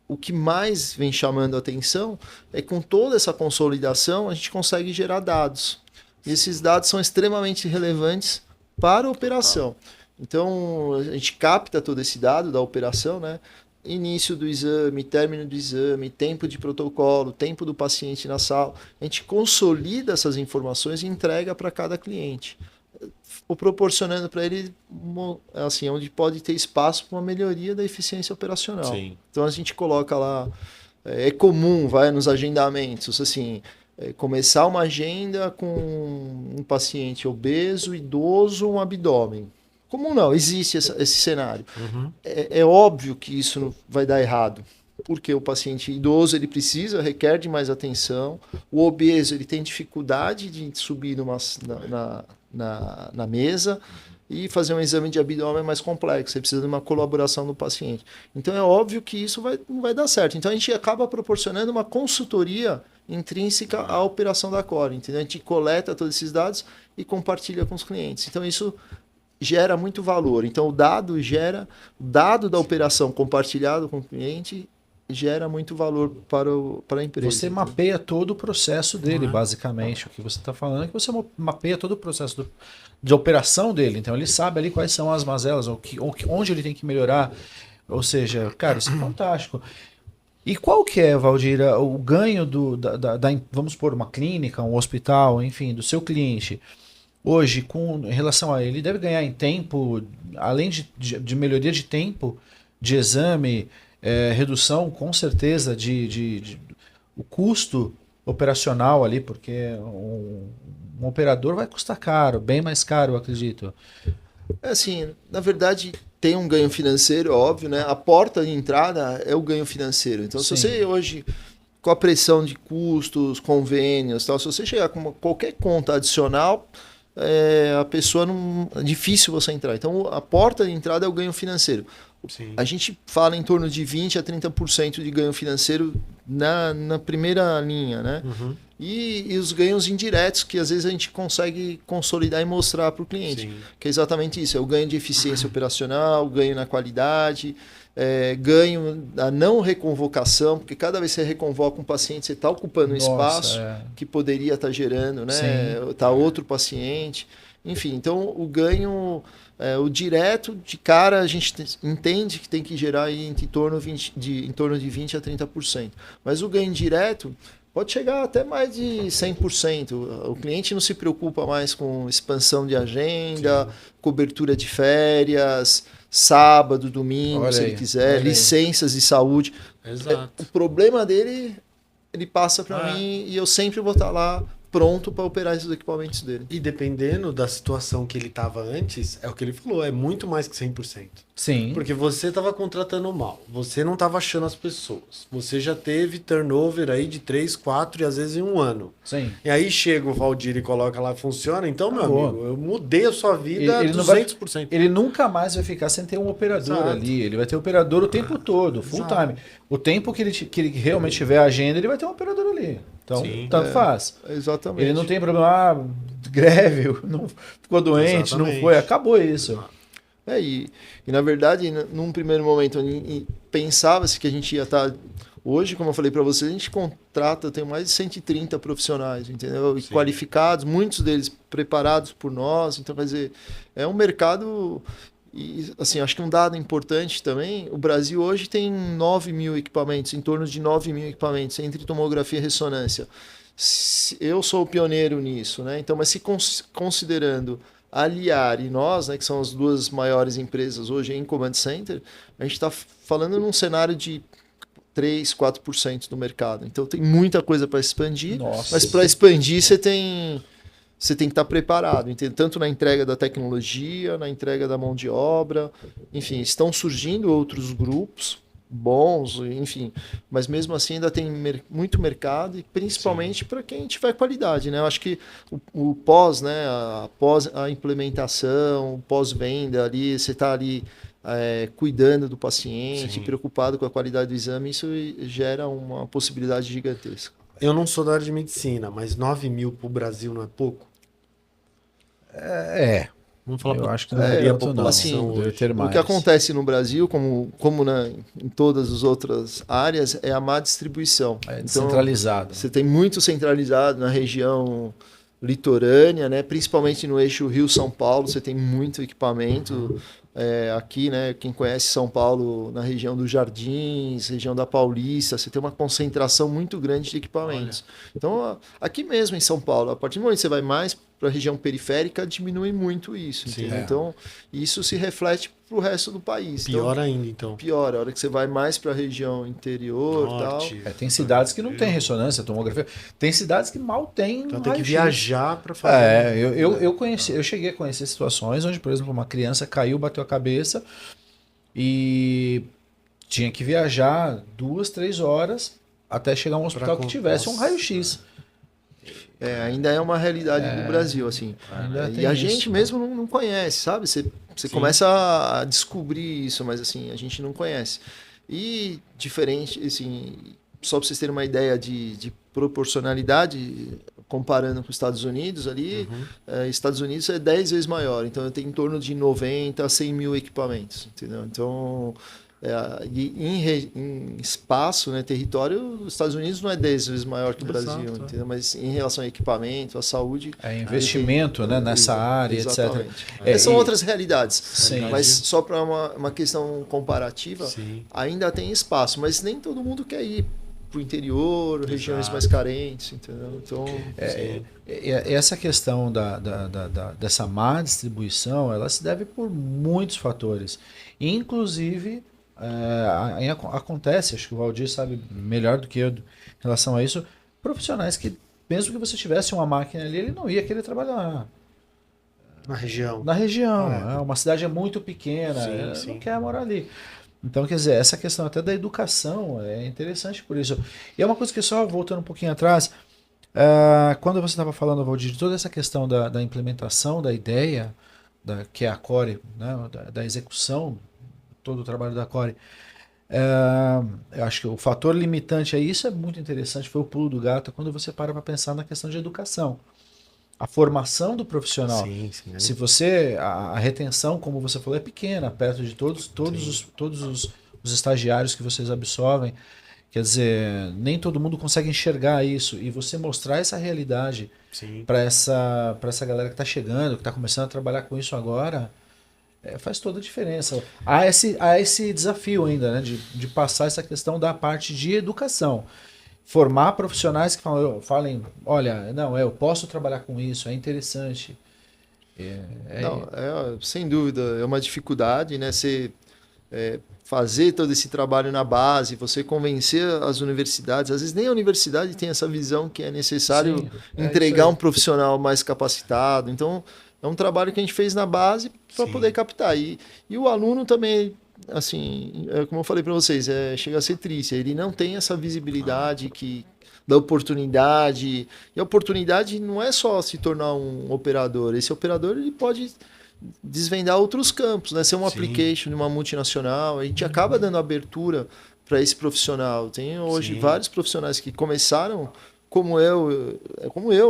o que mais vem chamando a atenção é que com toda essa consolidação a gente consegue gerar dados. E esses dados são extremamente relevantes para a operação. Então, a gente capta todo esse dado da operação, né? Início do exame, término do exame, tempo de protocolo, tempo do paciente na sala. A gente consolida essas informações e entrega para cada cliente, proporcionando para ele assim, onde pode ter espaço para uma melhoria da eficiência operacional. Sim. Então, a gente coloca lá, é comum, nos agendamentos, assim... começar uma agenda com um paciente obeso, idoso, um abdômen. Como não? Existe esse cenário. É óbvio que isso vai dar errado, porque o paciente idoso ele requer de mais atenção, o obeso ele tem dificuldade de subir na mesa e fazer um exame de abdômen mais complexo, você precisa de uma colaboração do paciente. Então é óbvio que isso não vai dar certo. Então a gente acaba proporcionando uma consultoria intrínseca à operação da Core, entendeu? A gente coleta todos esses dados e compartilha com os clientes. Então isso gera muito valor. Então o dado da operação compartilhado com o cliente gera muito valor para a empresa. Você mapeia todo o processo dele, basicamente. O que você está falando é que você mapeia todo o processo de operação dele. Então ele sabe ali quais são as mazelas, onde ele tem que melhorar. Ou seja, cara, isso é fantástico. E qual que é, Valdir, o ganho vamos supor, uma clínica, um hospital, enfim, do seu cliente, hoje, em relação a ele deve ganhar em tempo, além de melhoria de tempo, de exame, redução, com certeza, o custo operacional ali, porque um operador vai custar caro, bem mais caro, eu acredito. É assim, na verdade, tem um ganho financeiro, óbvio, né? A porta de entrada é o ganho financeiro. Então, Sim. se você hoje, com a pressão de custos, convênios, tal, se você chegar com qualquer conta adicional, a pessoa não. É difícil você entrar. Então, a porta de entrada é o ganho financeiro. Sim. A gente fala em torno de 20% a 30% de ganho financeiro na primeira linha, né? Uhum. E os ganhos indiretos que às vezes a gente consegue consolidar e mostrar para o cliente. Sim. Que é exatamente isso, é o ganho de eficiência operacional, ganho na qualidade, ganho na não reconvocação, porque cada vez que você reconvoca um paciente, você está ocupando um espaço que poderia estar gerando, né? Tá outro paciente. Enfim, então o ganho, o direto, de cara, a gente entende que tem que gerar aí em torno de 20% a 30%. Mas o ganho direto pode chegar até mais de 100%. O cliente não se preocupa mais com expansão de agenda, cobertura de férias, sábado, domingo, se ele quiser, licenças de saúde. Exato. O problema dele, ele passa para mim e eu sempre vou estar lá pronto para operar esses equipamentos dele. E dependendo da situação que ele estava antes, é o que ele falou, é muito mais que 100%. Sim. Porque você estava contratando mal, você não estava achando as pessoas, você já teve turnover aí de 3, 4 e às vezes em um ano. Sim. E aí chega o Valdir e coloca lá, funciona, então, meu Acabou. amigo, eu mudei a sua vida Ele 200%. Ele nunca mais vai ficar sem ter um operador Exato. ali. Ele vai ter operador o tempo todo, full time. O tempo que ele realmente tiver agenda, ele vai ter um operador ali. Então, tanto faz. Exatamente. Ele não tem problema, greve, não ficou doente, Exatamente. não foi, acabou isso. E na verdade, num primeiro momento, pensava-se que a gente ia estar. Hoje, como eu falei para você, a gente contrata, tem mais de 130 profissionais, entendeu? E qualificados, muitos deles preparados por nós. Então, quer dizer, é um mercado. E, assim, acho que um dado importante também, o Brasil hoje tem 9 mil equipamentos, em torno de 9 mil equipamentos, entre tomografia e ressonância. Eu sou o pioneiro nisso, né? Então, mas se considerando a Liar e nós, né, que são as duas maiores empresas hoje em Command Center, a gente está falando num cenário de 3, 4% do mercado. Então, tem muita coisa para expandir, mas para expandir você tem que estar preparado, entende? Tanto na entrega da tecnologia, na entrega da mão de obra, enfim, estão surgindo outros grupos bons, enfim, mas mesmo assim ainda tem muito mercado e principalmente para quem tiver qualidade, né? Eu acho que o pós, né, a implementação, o pós-venda ali, você está ali cuidando do paciente, preocupado com a qualidade do exame, isso gera uma possibilidade gigantesca. Eu não sou da área de medicina, mas 9 mil para o Brasil não é pouco? Vamos falar eu acho que não é a população assim, hoje. O que acontece no Brasil, como em todas as outras áreas, é a má distribuição. Descentralizado. Então, você tem muito centralizado na região litorânea, né? Principalmente no eixo Rio-São Paulo, você tem muito equipamento. Aqui, né? Quem conhece São Paulo, na região dos Jardins, região da Paulista, você tem uma concentração muito grande de equipamentos. Então, aqui mesmo em São Paulo, a partir do momento que você vai mais para a região periférica, diminui muito isso. Então, isso se reflete para o resto do país. Pior ainda, então. Pior, a hora que você vai mais para a região interior Norte. tal. Tem cidades que não tem ressonância, tomografia. Tem cidades que mal tem. Então tem que viajar para fazer. Eu cheguei a conhecer situações onde, por exemplo, uma criança caiu, bateu a cabeça e tinha que viajar 2, 3 horas até chegar a um hospital que tivesse um raio-x. Ainda é uma realidade do Brasil, assim. E a gente mesmo não conhece, sabe? Você começa a descobrir isso, mas assim, a gente não conhece. E diferente, assim, só para vocês terem uma ideia de proporcionalidade, comparando com os Estados Unidos ali, Estados Unidos é 10 vezes maior, então eu tenho em torno de 90 a 100 mil equipamentos, entendeu? Então, em espaço, né, território, os Estados Unidos não é 10 vezes maior que o Brasil, entendeu? Mas em relação a equipamento, a saúde... investimento nessa área, exatamente. etc. São outras realidades. Sim. Mas só para uma questão comparativa, ainda tem espaço, mas nem todo mundo quer ir para o interior, regiões mais carentes, entendeu? Então, essa questão dessa má distribuição, ela se deve por muitos fatores. Inclusive, acontece, acho que o Valdir sabe melhor do que eu em relação a isso, profissionais que, mesmo que você tivesse uma máquina ali, ele não ia querer trabalhar Na região. na região. É. Uma cidade é muito pequena, Sim, sim. não quer morar ali. Então, quer dizer, essa questão até da educação é interessante por isso. E é uma coisa que só voltando um pouquinho atrás, quando você estava falando, Valdir, de toda essa questão da implementação da ideia, que é a Core, né, da execução, todo o trabalho da Core, eu acho que o fator limitante a isso é muito interessante, foi o pulo do gato, quando você para pensar na questão de educação. A formação do profissional. Sim, sim. Se você, a retenção, como você falou, é pequena, perto de todos os estagiários que vocês absorvem. Quer dizer, nem todo mundo consegue enxergar isso. E você mostrar essa realidade Sim. para essa galera que está chegando, que está começando a trabalhar com isso agora, faz toda a diferença. Há esse desafio ainda, né, de passar essa questão da parte de educação. Formar profissionais que falem, olha, não, eu posso trabalhar com isso, é interessante. Não, sem dúvida, é uma dificuldade, né? Fazer todo esse trabalho na base, você convencer as universidades, às vezes nem a universidade tem essa visão que é necessário Sim, entregar isso um profissional mais capacitado. Então, é um trabalho que a gente fez na base para Sim. poder captar. E o aluno também, assim, como eu falei para vocês, chega a ser triste. Ele não tem essa visibilidade da oportunidade. E a oportunidade não é só se tornar um operador. Esse operador ele pode desvendar outros campos, né? Ser um Sim. application de uma multinacional. A gente acaba dando abertura para esse profissional. Tem hoje Sim. vários profissionais que começaram como eu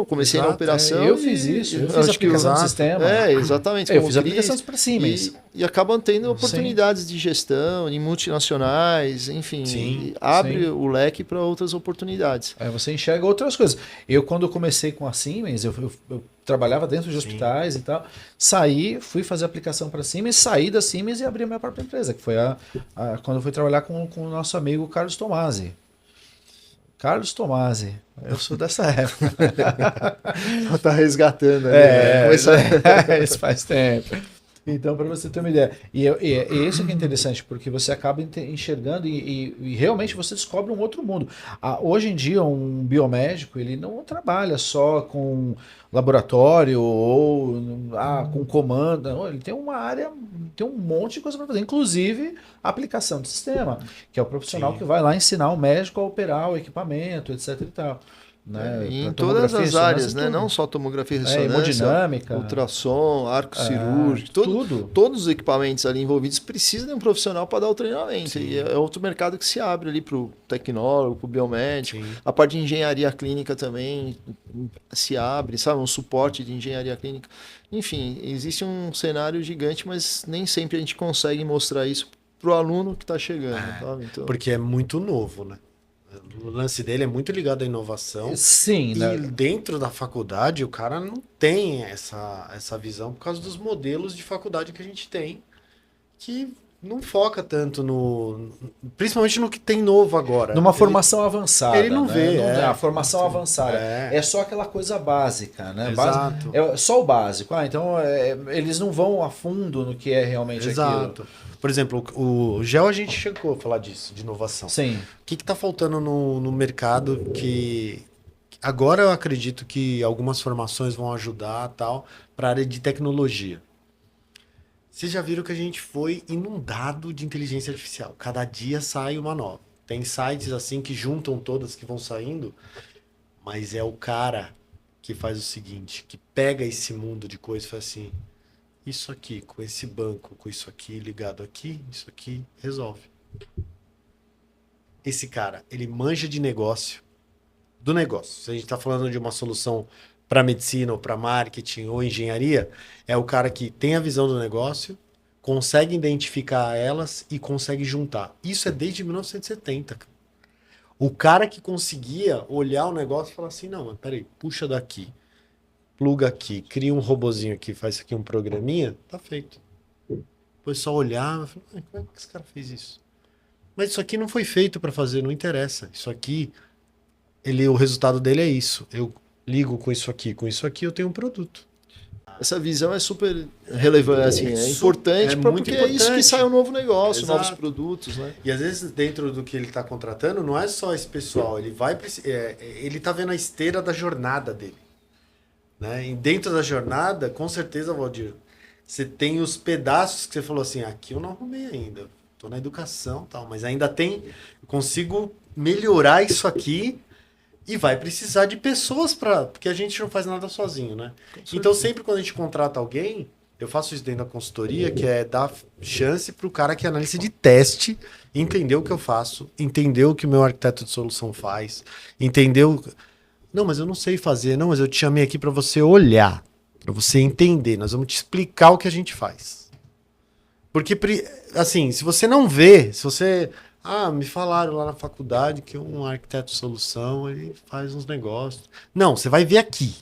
comecei na Exato, operação. eu fiz isso, eu fiz a acho que aplicação do exato. sistema. Exatamente. Eu como fiz a Cris, aplicação para Siemens. e acabam tendo oportunidades de gestão, em multinacionais, enfim. Sim, e abre sim. o leque para outras oportunidades. Você enxerga outras coisas. Quando eu comecei com a Siemens, eu trabalhava dentro de hospitais e tal. Saí, fui fazer aplicação para Siemens, saí da Siemens e abri a minha própria empresa, que foi quando eu fui trabalhar com o nosso amigo Carlos Tomasi. Carlos Tomasi, eu sou dessa época. Tá resgatando, né? Isso faz tempo. Então, para você ter uma ideia. E isso que é interessante, porque você acaba enxergando e realmente você descobre um outro mundo. Hoje em dia, um biomédico, ele não trabalha só com laboratório ou com comando. Não, ele tem uma área, tem um monte de coisa para fazer, inclusive a aplicação do sistema, que é o profissional Sim. que vai lá ensinar o médico a operar o equipamento, etc e tal. Né? E em Pra todas tomografia, as áreas, ressonância, né? tudo. Não só tomografia e ressonância, Hemodinâmica, ultrassom, arco cirúrgico, tudo. todos os equipamentos ali envolvidos precisam de um profissional para dar o treinamento. E é outro mercado que se abre ali para o tecnólogo, para o biomédico. Sim. A parte de engenharia clínica também se abre, sabe? Um suporte de engenharia clínica. Enfim, existe um cenário gigante, mas nem sempre a gente consegue mostrar isso para o aluno que está chegando. Sabe? Então... Porque é muito novo, né? O lance dele é muito ligado à inovação. Sim, E né? dentro da faculdade, o cara não tem essa visão por causa dos modelos de faculdade que a gente tem, que não foca tanto principalmente no que tem novo agora. Numa formação avançada. ele não né? vê, A formação avançada. É. É só aquela coisa básica, né? Exato. É só o básico. Então, eles não vão a fundo no que é realmente Exato. Por exemplo, o GEL a gente chegou a falar disso, de inovação. Sim. O que está faltando no mercado que agora eu acredito que algumas formações vão ajudar tal para a área de tecnologia. Vocês já viram que a gente foi inundado de inteligência artificial. Cada dia sai uma nova. Tem sites assim que juntam todas que vão saindo, mas é o cara que faz o seguinte, que pega esse mundo de coisas e faz assim, isso aqui, com esse banco, com isso aqui ligado aqui, isso aqui, resolve. Esse cara, ele manja de negócio, do negócio. Se a gente está falando de uma solução para medicina, ou para marketing, ou engenharia, é o cara que tem a visão do negócio, consegue identificar elas e consegue juntar. Isso é desde 1970. Cara. O cara que conseguia olhar o negócio e falar assim, não, mas peraí, puxa daqui, pluga aqui, cria um robozinho aqui, faz aqui um programinha, tá feito. Depois só olhar, como é que esse cara fez isso? Mas isso aqui não foi feito para fazer, não interessa. Isso aqui, o resultado dele é isso. Eu ligo com isso aqui, eu tenho um produto. essa visão é super relevante, assim, é importante, muito porque é isso que sai um novo negócio, Exato. novos produtos, né? E às vezes dentro do que ele está contratando, não é só esse pessoal, ele está vendo a esteira da jornada dele. Né? E dentro da jornada, com certeza, Valdir, você tem os pedaços que você falou assim, aqui eu não arrumei ainda, estou na educação e tal, mas ainda tem, eu consigo melhorar isso aqui e vai precisar de pessoas porque a gente não faz nada sozinho, né? Então sempre quando a gente contrata alguém, eu faço isso dentro da consultoria, que é dar chance para o cara que é analista de teste entender o que eu faço, entender o que o meu arquiteto de solução faz, entender o... Não, mas eu não sei fazer. Não, mas eu te chamei aqui para você olhar, para você entender. Nós vamos te explicar o que a gente faz. Porque, assim, se você não vê, se você... Ah, me falaram lá na faculdade que um arquiteto de solução, ele faz uns negócios. Não, você vai ver aqui.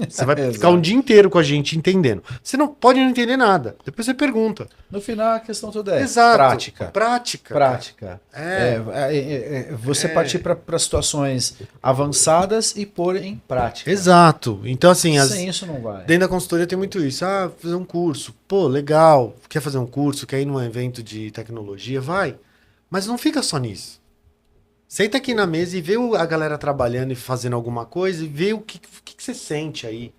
Você vai ficar um dia inteiro com a gente entendendo. Você não pode não entender nada. Depois você pergunta. No final, a questão toda é Exato. prática. Prática. Você partir para situações avançadas e pôr em prática. Exato. Então, assim, sem isso não vai. Dentro da consultoria tem muito isso. Ah, fazer um curso. Pô, legal. Quer fazer um curso? Quer ir num evento de tecnologia? Vai. Mas não fica só nisso. Senta aqui na mesa e vê a galera trabalhando e fazendo alguma coisa e vê o que você sente aí.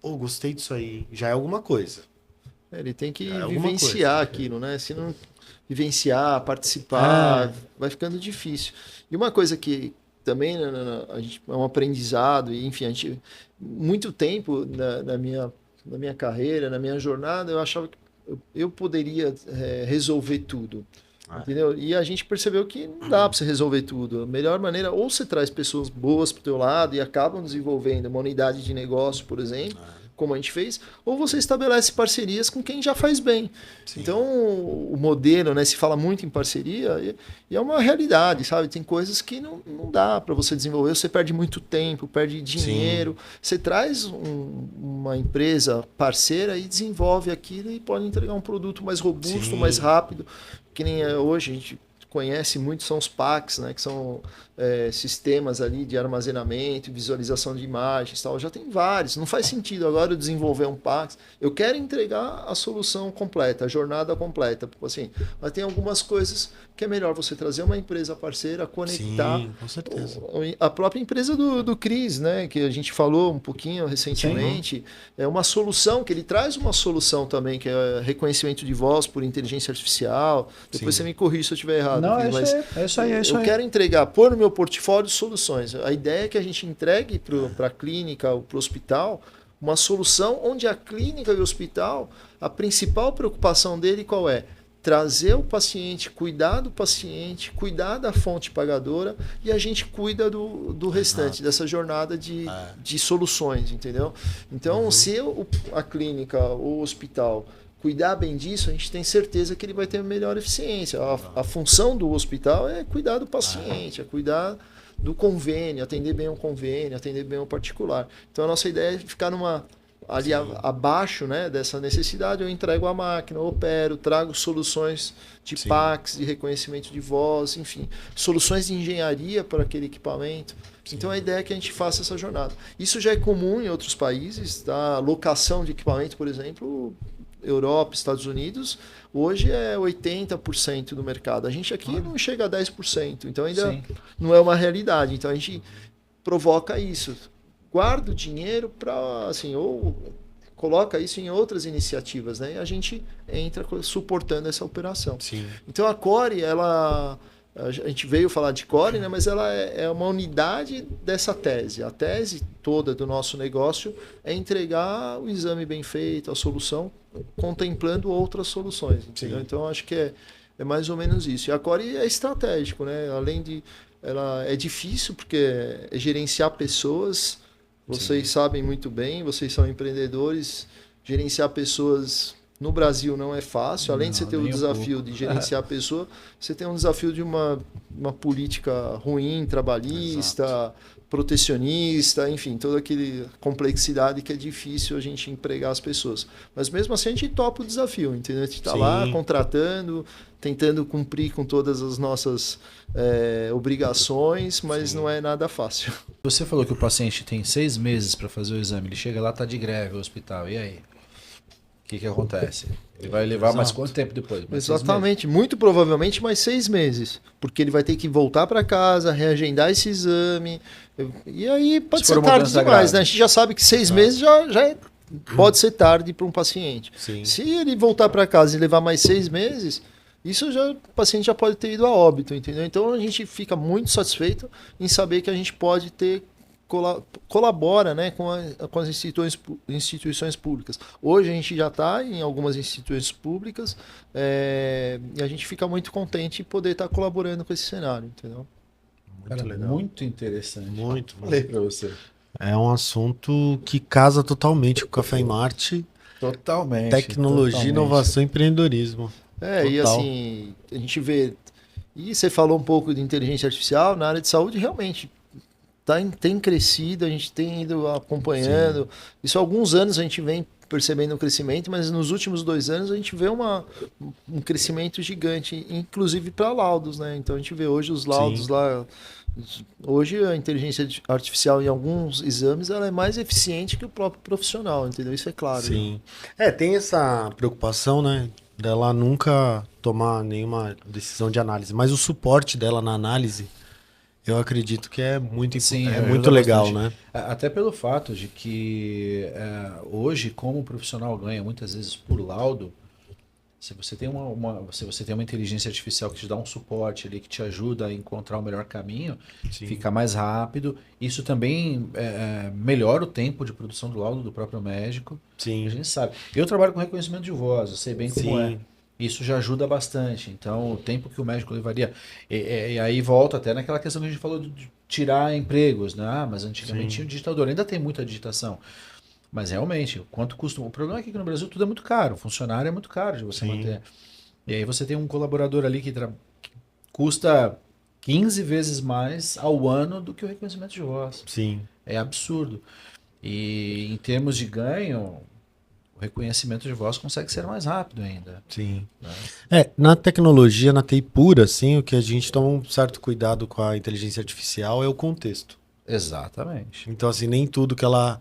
Pô, gostei disso aí. Já é alguma coisa. Ele tem que vivenciar aquilo, né? Se não vivenciar, participar, vai ficando difícil. E uma coisa que também a gente, é um aprendizado, e enfim, a gente, muito tempo na minha carreira, na minha jornada, eu achava que eu poderia resolver tudo. Entendeu? E a gente percebeu que não dá para você resolver tudo. A melhor maneira, ou você traz pessoas boas para o teu lado e acabam desenvolvendo uma unidade de negócio, por exemplo, como a gente fez, ou você estabelece parcerias com quem já faz bem. Sim. Então, o modelo, né, se fala muito em parceria, e é uma realidade, sabe? Tem coisas que não dá para você desenvolver, você perde muito tempo, perde dinheiro. Sim. Você traz uma empresa parceira e desenvolve aquilo e pode entregar um produto mais robusto, Sim. mais rápido. Que nem hoje a gente conhece muito, são os PACs, né, que são sistemas ali de armazenamento, visualização de imagens, tal. Já tem vários. Não faz sentido agora eu desenvolver um PAC. Eu quero entregar a solução completa, a jornada completa. Assim, mas tem algumas coisas que é melhor você trazer uma empresa parceira, conectar. Sim, com certeza. A própria empresa do Cris, né, que a gente falou um pouquinho recentemente, Sim. É uma solução, que ele traz uma solução também, que é reconhecimento de voz por inteligência artificial. Depois Sim. você me corrige se eu estiver errado. Não, é isso aí. Eu quero entregar, pôr no meu portfólio soluções. A ideia é que a gente entregue para a clínica ou para o hospital uma solução onde a clínica e o hospital, a principal preocupação dele qual é? Trazer o paciente, cuidar do paciente, cuidar da fonte pagadora e a gente cuida do restante, dessa jornada de soluções, entendeu? Então, se a clínica ou o hospital cuidar bem disso, a gente tem certeza que ele vai ter melhor eficiência. A função do hospital é cuidar do paciente, é cuidar do convênio, atender bem o convênio, atender bem o particular. Então, a nossa ideia é ficar ali abaixo, né, dessa necessidade. Eu entrego a máquina, eu opero, trago soluções de Sim. PACs, de reconhecimento de voz, enfim, soluções de engenharia para aquele equipamento. Sim. Então a ideia é que a gente faça essa jornada. Isso já é comum em outros países, tá? Locação de equipamento, por exemplo, Europa, Estados Unidos, hoje é 80% do mercado. A gente aqui não chega a 10%, então ainda Sim. não é uma realidade. Então a gente provoca isso. Guarda o dinheiro para, assim, ou coloca isso em outras iniciativas, né? E a gente entra suportando essa operação. Sim. Então a Core, a gente veio falar de Core, né? Mas ela é uma unidade dessa tese. A tese toda do nosso negócio é entregar o exame bem feito, a solução, contemplando outras soluções. Entendeu? Então acho que é mais ou menos isso. E a Core é estratégico, né? Além de... Ela é difícil porque é gerenciar pessoas... Vocês Sim. sabem muito bem, vocês são empreendedores, gerenciar pessoas no Brasil não é fácil. Além de você ter o desafio de gerenciar a pessoa, você tem um desafio de uma política ruim, trabalhista, Exato. Protecionista, enfim, toda aquela complexidade que é difícil a gente empregar as pessoas. Mas mesmo assim a gente topa o desafio, entendeu? A gente está lá contratando, tentando cumprir com todas as nossas obrigações, mas Sim. não é nada fácil. Você falou que o paciente tem 6 meses para fazer o exame, ele chega lá, está de greve no hospital, e aí? que acontece? Ele vai levar mais Exato. quanto tempo depois? Mais 6 meses? Exatamente, muito provavelmente mais 6 meses, porque ele vai ter que voltar para casa, reagendar esse exame, e aí pode Se for ser uma tarde doença demais, grave. né? A gente já sabe que 6 meses pode ser tarde para um paciente. Sim. Se ele voltar para casa e levar mais 6 meses, o paciente já pode ter ido a óbito, entendeu? Então a gente fica muito satisfeito em saber que a gente pode ter colabora, né, com as instituições públicas. Hoje a gente já está em algumas instituições públicas e a gente fica muito contente em poder estar colaborando com esse cenário, entendeu? Cara, legal. muito interessante. Muito. Falei para você. É um assunto que casa totalmente com o Café em Marte, Totalmente. tecnologia, totalmente. inovação e empreendedorismo. E Total. assim, a gente vê. E você falou um pouco de inteligência artificial na área de saúde, realmente. Tem crescido, a gente tem ido acompanhando. Isso há alguns anos a gente vem percebendo um crescimento, mas nos últimos 2 anos a gente vê um crescimento gigante, inclusive para laudos, né? Então a gente vê hoje os laudos lá. Hoje a inteligência artificial em alguns exames ela é mais eficiente que o próprio profissional, entendeu? Isso é claro. Sim. Tem essa preocupação, né? Dela nunca tomar nenhuma decisão de análise, mas o suporte dela na análise, eu acredito que é muito, Sim, é ajuda muito legal, bastante. né? Até pelo fato de que hoje, como o profissional ganha muitas vezes por laudo, se você tem se você tem uma inteligência artificial que te dá um suporte ali, que te ajuda a encontrar o melhor caminho, Sim. fica mais rápido. Isso também melhora o tempo de produção do laudo do próprio médico. A Sim. gente sabe. Eu trabalho com reconhecimento de voz, eu sei bem como é. Sim. Isso já ajuda bastante. Então, o tempo que o médico levaria. E aí volta até naquela questão que a gente falou de tirar empregos, né? Ah, mas antigamente Sim. tinha o digitador, ainda tem muita digitação. Mas realmente, quanto custa? O problema é que aqui no Brasil tudo é muito caro. O funcionário é muito caro de você Sim. manter. E aí você tem um colaborador ali que custa 15 vezes mais ao ano do que o reconhecimento de voz. Sim. É absurdo. E em termos de ganho, o reconhecimento de voz consegue ser mais rápido ainda. Sim. Né? Na tecnologia, na TI pura, assim, o que a gente toma um certo cuidado com a inteligência artificial é o contexto. Exatamente. Então, assim, nem tudo que ela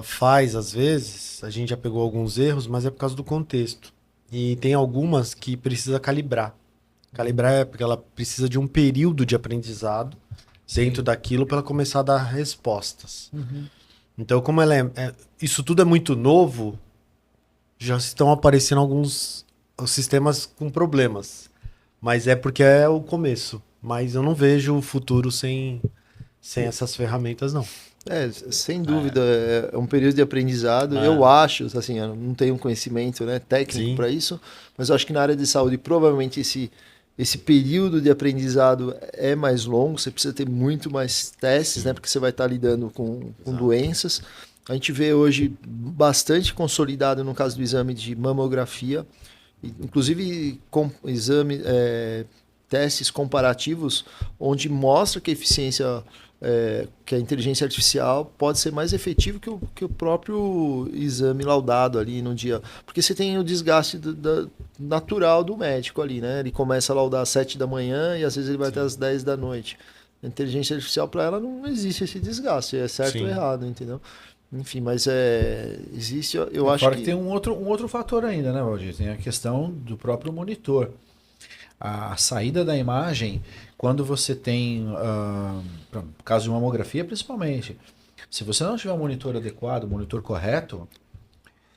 faz, às vezes, a gente já pegou alguns erros, mas é por causa do contexto. E tem algumas que precisa calibrar. Calibrar é porque ela precisa de um período de aprendizado dentro daquilo para ela começar a dar respostas. Uhum. Então, como isso tudo é muito novo, já estão aparecendo alguns sistemas com problemas. Mas é porque é o começo. Mas eu não vejo o futuro sem essas ferramentas, não. Sem dúvida, é um período de aprendizado. Eu acho, assim, eu não tenho um conhecimento, né, técnico para isso, mas eu acho que na área de saúde provavelmente esse período de aprendizado é mais longo, você precisa ter muito mais testes, né, porque você vai estar lidando com doenças. A gente vê hoje bastante consolidado no caso do exame de mamografia, inclusive testes comparativos, onde mostra que a eficiência, que a inteligência artificial pode ser mais efetivo que o próprio exame laudado ali no dia. Porque você tem o desgaste natural do médico ali, né? Ele começa a laudar às 7 da manhã e às vezes ele vai até às 10 da noite. A inteligência artificial, para ela, não existe esse desgaste, é certo ou errado, entendeu? Enfim, mas existe, eu acho Fora que tem um outro fator ainda, né, Valdir? Tem a questão do próprio monitor. A saída da imagem, quando você tem, no caso de mamografia principalmente, se você não tiver um monitor adequado, um monitor correto,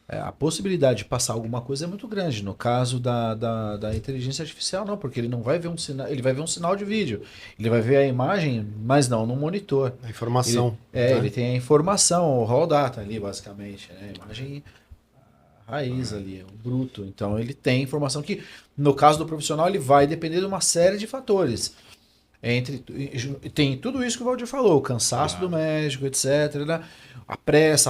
a possibilidade de passar alguma coisa é muito grande. No caso da inteligência artificial, não, porque ele não vai ver um sinal, ele vai ver um sinal de vídeo, ele vai ver a imagem, mas não no monitor. A informação. Ele tem a informação, o raw data ali, basicamente, né? A imagem raiz ali, o bruto. Então ele tem informação que, no caso do profissional, ele vai depender de uma série de fatores. Tem tudo isso que o Valdir falou, o cansaço do médico, etc. Né? A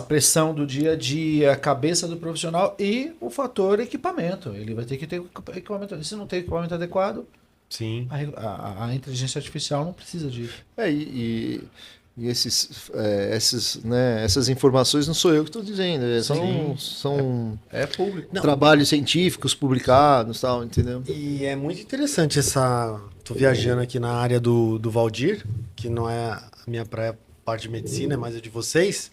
pressão do dia a dia, a cabeça do profissional e o fator equipamento. Ele vai ter que ter equipamento. Se não tem equipamento adequado, Sim. A inteligência artificial não precisa disso. E essas informações não sou eu que estou dizendo, são público. trabalhos científicos publicados, tal, entendeu? E é muito interessante tô viajando aqui na área do Valdir, que não é a minha praia, parte de medicina, é mais a de vocês,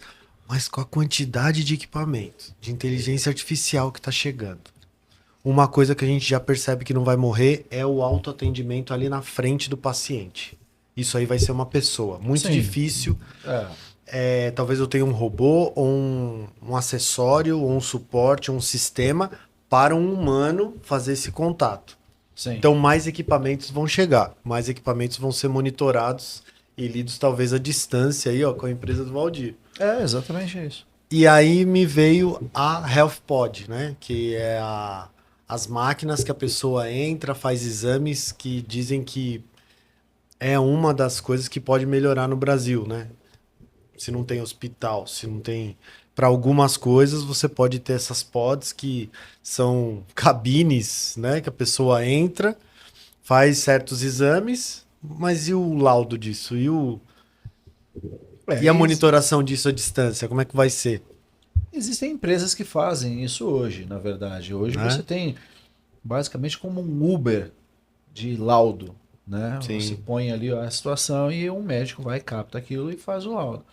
mas com a quantidade de equipamento, de inteligência artificial que está chegando. Uma coisa que a gente já percebe que não vai morrer é o autoatendimento ali na frente do paciente. Isso aí vai ser uma pessoa. Muito Sim. difícil. É. Talvez eu tenha um robô, ou um acessório, ou um suporte, um sistema para um humano fazer esse contato. Sim. Então, mais equipamentos vão chegar. Mais equipamentos vão ser monitorados e lidos talvez à distância aí, ó, com a empresa do Valdir. É exatamente isso. E aí me veio a HealthPod, né? Que é as máquinas que a pessoa entra, faz exames que dizem que é uma das coisas que pode melhorar no Brasil, né? Se não tem hospital, se não tem... Para algumas coisas, você pode ter essas pods que são cabines, né? Que a pessoa entra, faz certos exames, mas e o laudo disso? E a monitoração disso à distância? Como é que vai ser? Existem empresas que fazem isso hoje, na verdade. Hoje Né? você tem basicamente como um Uber de laudo, né? Sim. Você põe ali a situação e um médico vai, capta aquilo e faz o laudo.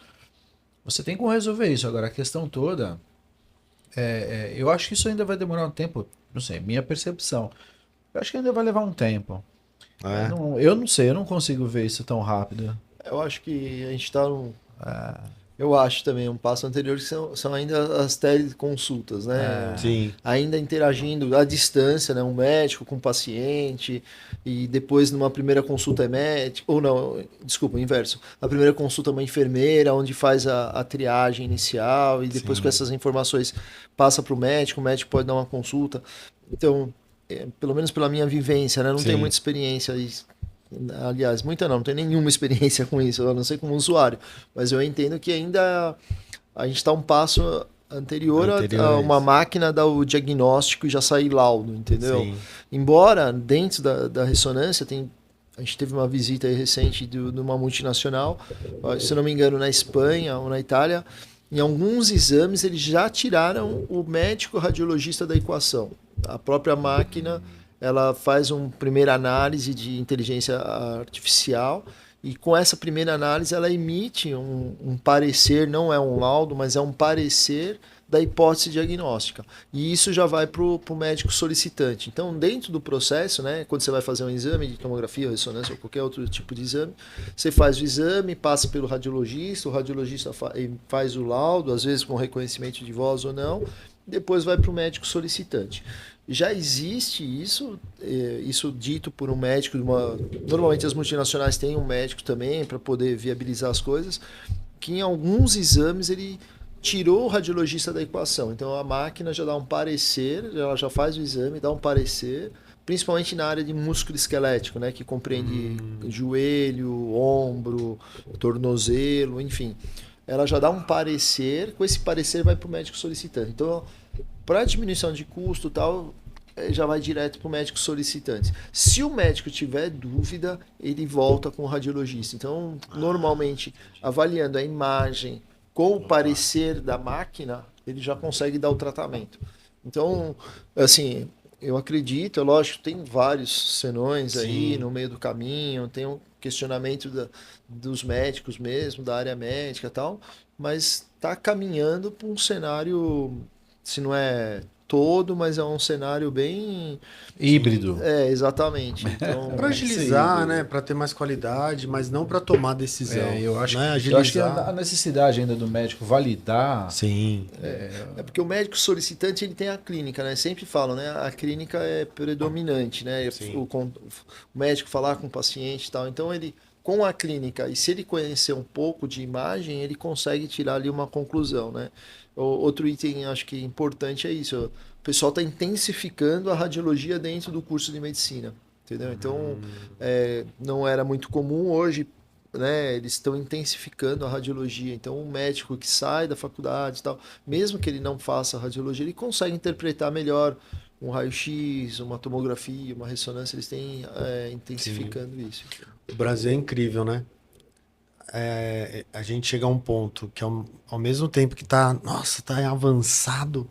Você tem como resolver isso. Agora, a questão toda, eu acho que isso ainda vai demorar um tempo, não sei, minha percepção. Eu acho que ainda vai levar um tempo. É. Eu não sei, eu não consigo ver isso tão rápido. Eu acho que a gente está num. Eu acho também um passo anterior que são ainda as teleconsultas, né? Sim. Ainda interagindo à distância, né? Um médico com o paciente, e depois numa primeira consulta é médico, ou não, desculpa, o inverso. A primeira consulta é uma enfermeira, onde faz a triagem inicial, e depois Sim. com essas informações passa para o médico pode dar uma consulta. Então, pelo menos pela minha vivência, né? Não Sim. tenho muita experiência. Aliás, muita não tenho nenhuma experiência com isso, eu não sei como usuário, mas eu entendo que ainda a gente está um passo anterior a uma máquina dar o diagnóstico e já sair laudo, entendeu? Sim. Embora dentro da ressonância a gente teve uma visita aí recente de uma multinacional, se não me engano na Espanha ou na Itália, em alguns exames eles já tiraram o médico radiologista da equação. A própria máquina ela faz uma primeira análise de inteligência artificial e com essa primeira análise ela emite um parecer, não é um laudo, mas é um parecer da hipótese diagnóstica. E isso já vai para o médico solicitante. Então, dentro do processo, né, quando você vai fazer um exame de tomografia, ressonância ou qualquer outro tipo de exame, você faz o exame, passa pelo radiologista, o radiologista faz o laudo, às vezes com reconhecimento de voz ou não, depois vai para o médico solicitante. Já existe isso dito por um médico, normalmente as multinacionais têm um médico também para poder viabilizar as coisas, que em alguns exames ele tirou o radiologista da equação. Então a máquina já dá um parecer, ela já faz o exame, dá um parecer, principalmente na área de músculo esquelético, né, que compreende joelho, ombro, tornozelo, enfim. Ela já dá um parecer, com esse parecer vai para o médico solicitante. Então, para diminuição de custo e tal, já vai direto para o médico solicitante. Se o médico tiver dúvida, ele volta com o radiologista. Então, normalmente, avaliando a imagem com o parecer da máquina, ele já consegue dar o tratamento. Então, assim, eu acredito, lógico, tem vários senões aí no meio do caminho, tem um questionamento dos médicos mesmo, da área médica e tal, mas está caminhando para um cenário, se não é todo, mas é um cenário bem híbrido. Exatamente. Então, para agilizar, né? Para ter mais qualidade, mas não para tomar decisão. Eu acho, né? eu acho que a necessidade ainda do médico validar. Sim. É porque o médico solicitante ele tem a clínica, né? Sempre falam, né? A clínica é predominante, né? O médico falar com o paciente e tal. Então ele com a clínica, e se ele conhecer um pouco de imagem, ele consegue tirar ali uma conclusão, né? Outro item, acho que importante é isso. O pessoal está intensificando a radiologia dentro do curso de medicina, entendeu? Então, não era muito comum hoje, né? Eles estão intensificando a radiologia. Então, um médico que sai da faculdade e tal, mesmo que ele não faça radiologia, ele consegue interpretar melhor um raio-x, uma tomografia, uma ressonância. Eles têm intensificando isso. O Brasil é incrível, né? A gente chega a um ponto que ao mesmo tempo que tá avançado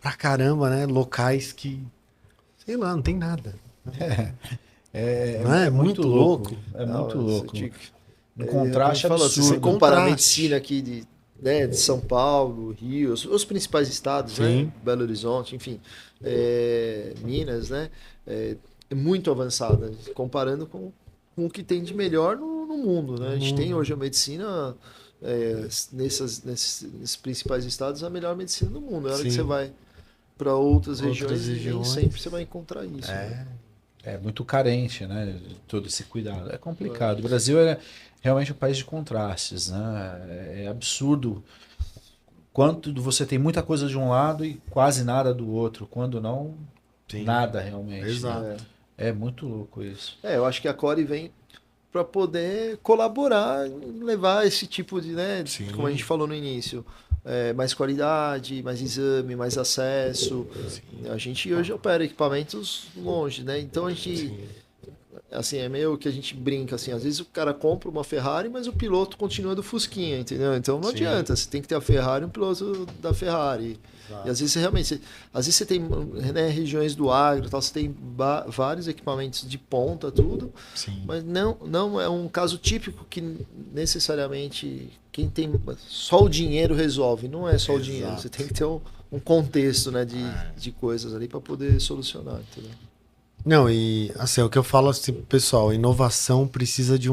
pra caramba, né? Locais que, sei lá, não tem nada. É muito louco. É muito louco. Um contraste absurdo. Você compara a medicina aqui né, de São Paulo, Rio, os principais estados, Sim. né? Belo Horizonte, enfim, Minas, né? É muito avançada, comparando com o que tem de melhor no mundo, né? A gente tem hoje a medicina, nesses principais estados, a melhor medicina do mundo. Na hora que Sim. você vai para outras Outras regiões, nem regiões. sempre você vai encontrar isso. Né? É muito carente, né? de todo esse cuidado. É complicado. O Brasil é realmente um país de contrastes, né? É absurdo quanto você tem muita coisa de um lado e quase nada do outro. Quando não, Sim. nada realmente. Exato. Né? É muito louco isso. Eu acho que a Core vem para poder colaborar, levar esse tipo de, né, Sim. como a gente falou no início, mais qualidade, mais exame, mais acesso. Sim. A gente hoje opera equipamentos longe, né? Então a gente, Sim. assim, é meio que a gente brinca, assim, às vezes o cara compra uma Ferrari, mas o piloto continua do Fusquinha, entendeu? Então não Sim. adianta, você tem que ter a Ferrari e um piloto da Ferrari. Exato. E às vezes você realmente, às vezes você tem, né, regiões do agro, tal, você tem vários equipamentos de ponta, tudo, Sim. mas não é um caso típico que necessariamente quem tem só o dinheiro resolve. Não é só o dinheiro, Exato. você tem que ter um contexto, né, de coisas ali para poder solucionar, entendeu? Não, e assim, é o que eu falo assim, pessoal, inovação precisa de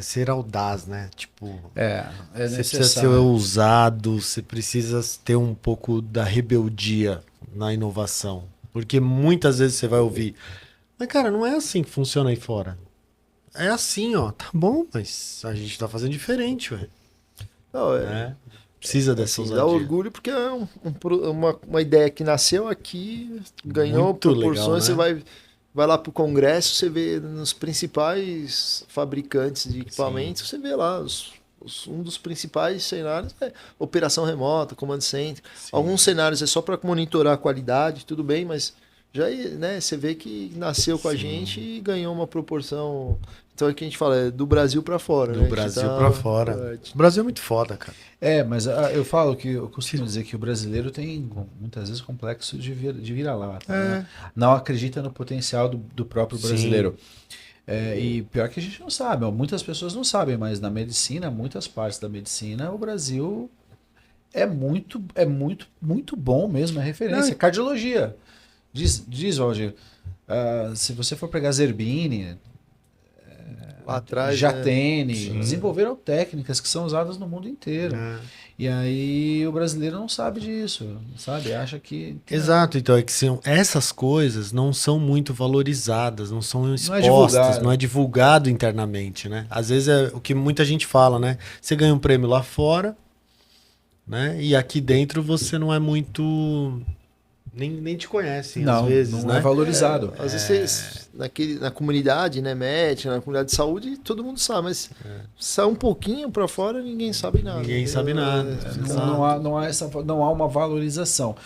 ser audaz, né? Tipo, É você precisa ser necessário. ousado, você precisa ter um pouco da rebeldia na inovação. Porque muitas vezes você vai ouvir, mas cara, não é assim que funciona aí fora. É assim, ó, tá bom, mas a gente tá fazendo diferente, ué. Não, Né? Precisa dessa assim, dá ousadia. orgulho porque é uma ideia que nasceu aqui, ganhou Muito legal, proporções, né? você vai lá para o congresso, você vê nos principais fabricantes de equipamentos, você vê lá um dos principais cenários é operação remota, command center. Sim. Alguns cenários é só para monitorar a qualidade, tudo bem, mas já, né, você vê que nasceu com a Sim. gente e ganhou uma proporção. Então é que a gente fala, é do Brasil para fora, Do né? A gente Brasil tá- pra fora. O Brasil é muito foda, cara. Mas eu falo que eu costumo dizer que o brasileiro tem muitas vezes complexo de vira-lata. Né? Não acredita no potencial do próprio Sim. brasileiro. E pior que a gente não sabe, ó, muitas pessoas não sabem, mas na medicina, muitas partes da medicina, o Brasil é muito bom mesmo, é referência. Não, Cardiologia. Diz Valdir, se você for pegar Zerbini, lá atrás, Jatene, Sim. desenvolveram técnicas que são usadas no mundo inteiro. É. E aí o brasileiro não sabe disso, sabe? Acha que... Exato, então é que essas coisas não são muito valorizadas, não são expostas, divulgado. não é divulgado internamente, né? Às vezes é o que muita gente fala, né? Você ganha um prêmio lá fora, né? E aqui dentro você não é muito... Nem te conhecem, às vezes, não né? é valorizado. Às vezes na comunidade, né, médica, na comunidade de saúde, todo mundo sabe, mas sai um pouquinho para fora, ninguém sabe nada. Ninguém sabe nada. Não há uma valorização.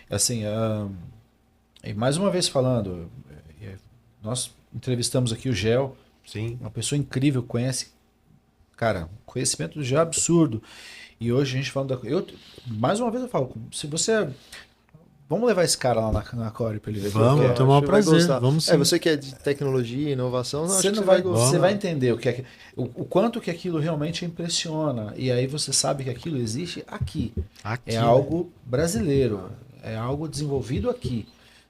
Assim, e mais uma vez falando, nós entrevistamos aqui o Gel, Sim. uma pessoa incrível, conhece, cara, conhecimento do Gel é absurdo. E hoje a gente falando mais uma vez eu falo, se você... Vamos levar esse cara lá na Core para ele ver. Vamos, Eu tem o maior acho que vai prazer. gostar. Vamos sim. Você que é de tecnologia, inovação, acho Você que não você vai vai, gostar. você vai entender o quanto que aquilo realmente impressiona. E aí você sabe que aquilo existe aqui. Aqui, É né? algo brasileiro. É algo desenvolvido aqui.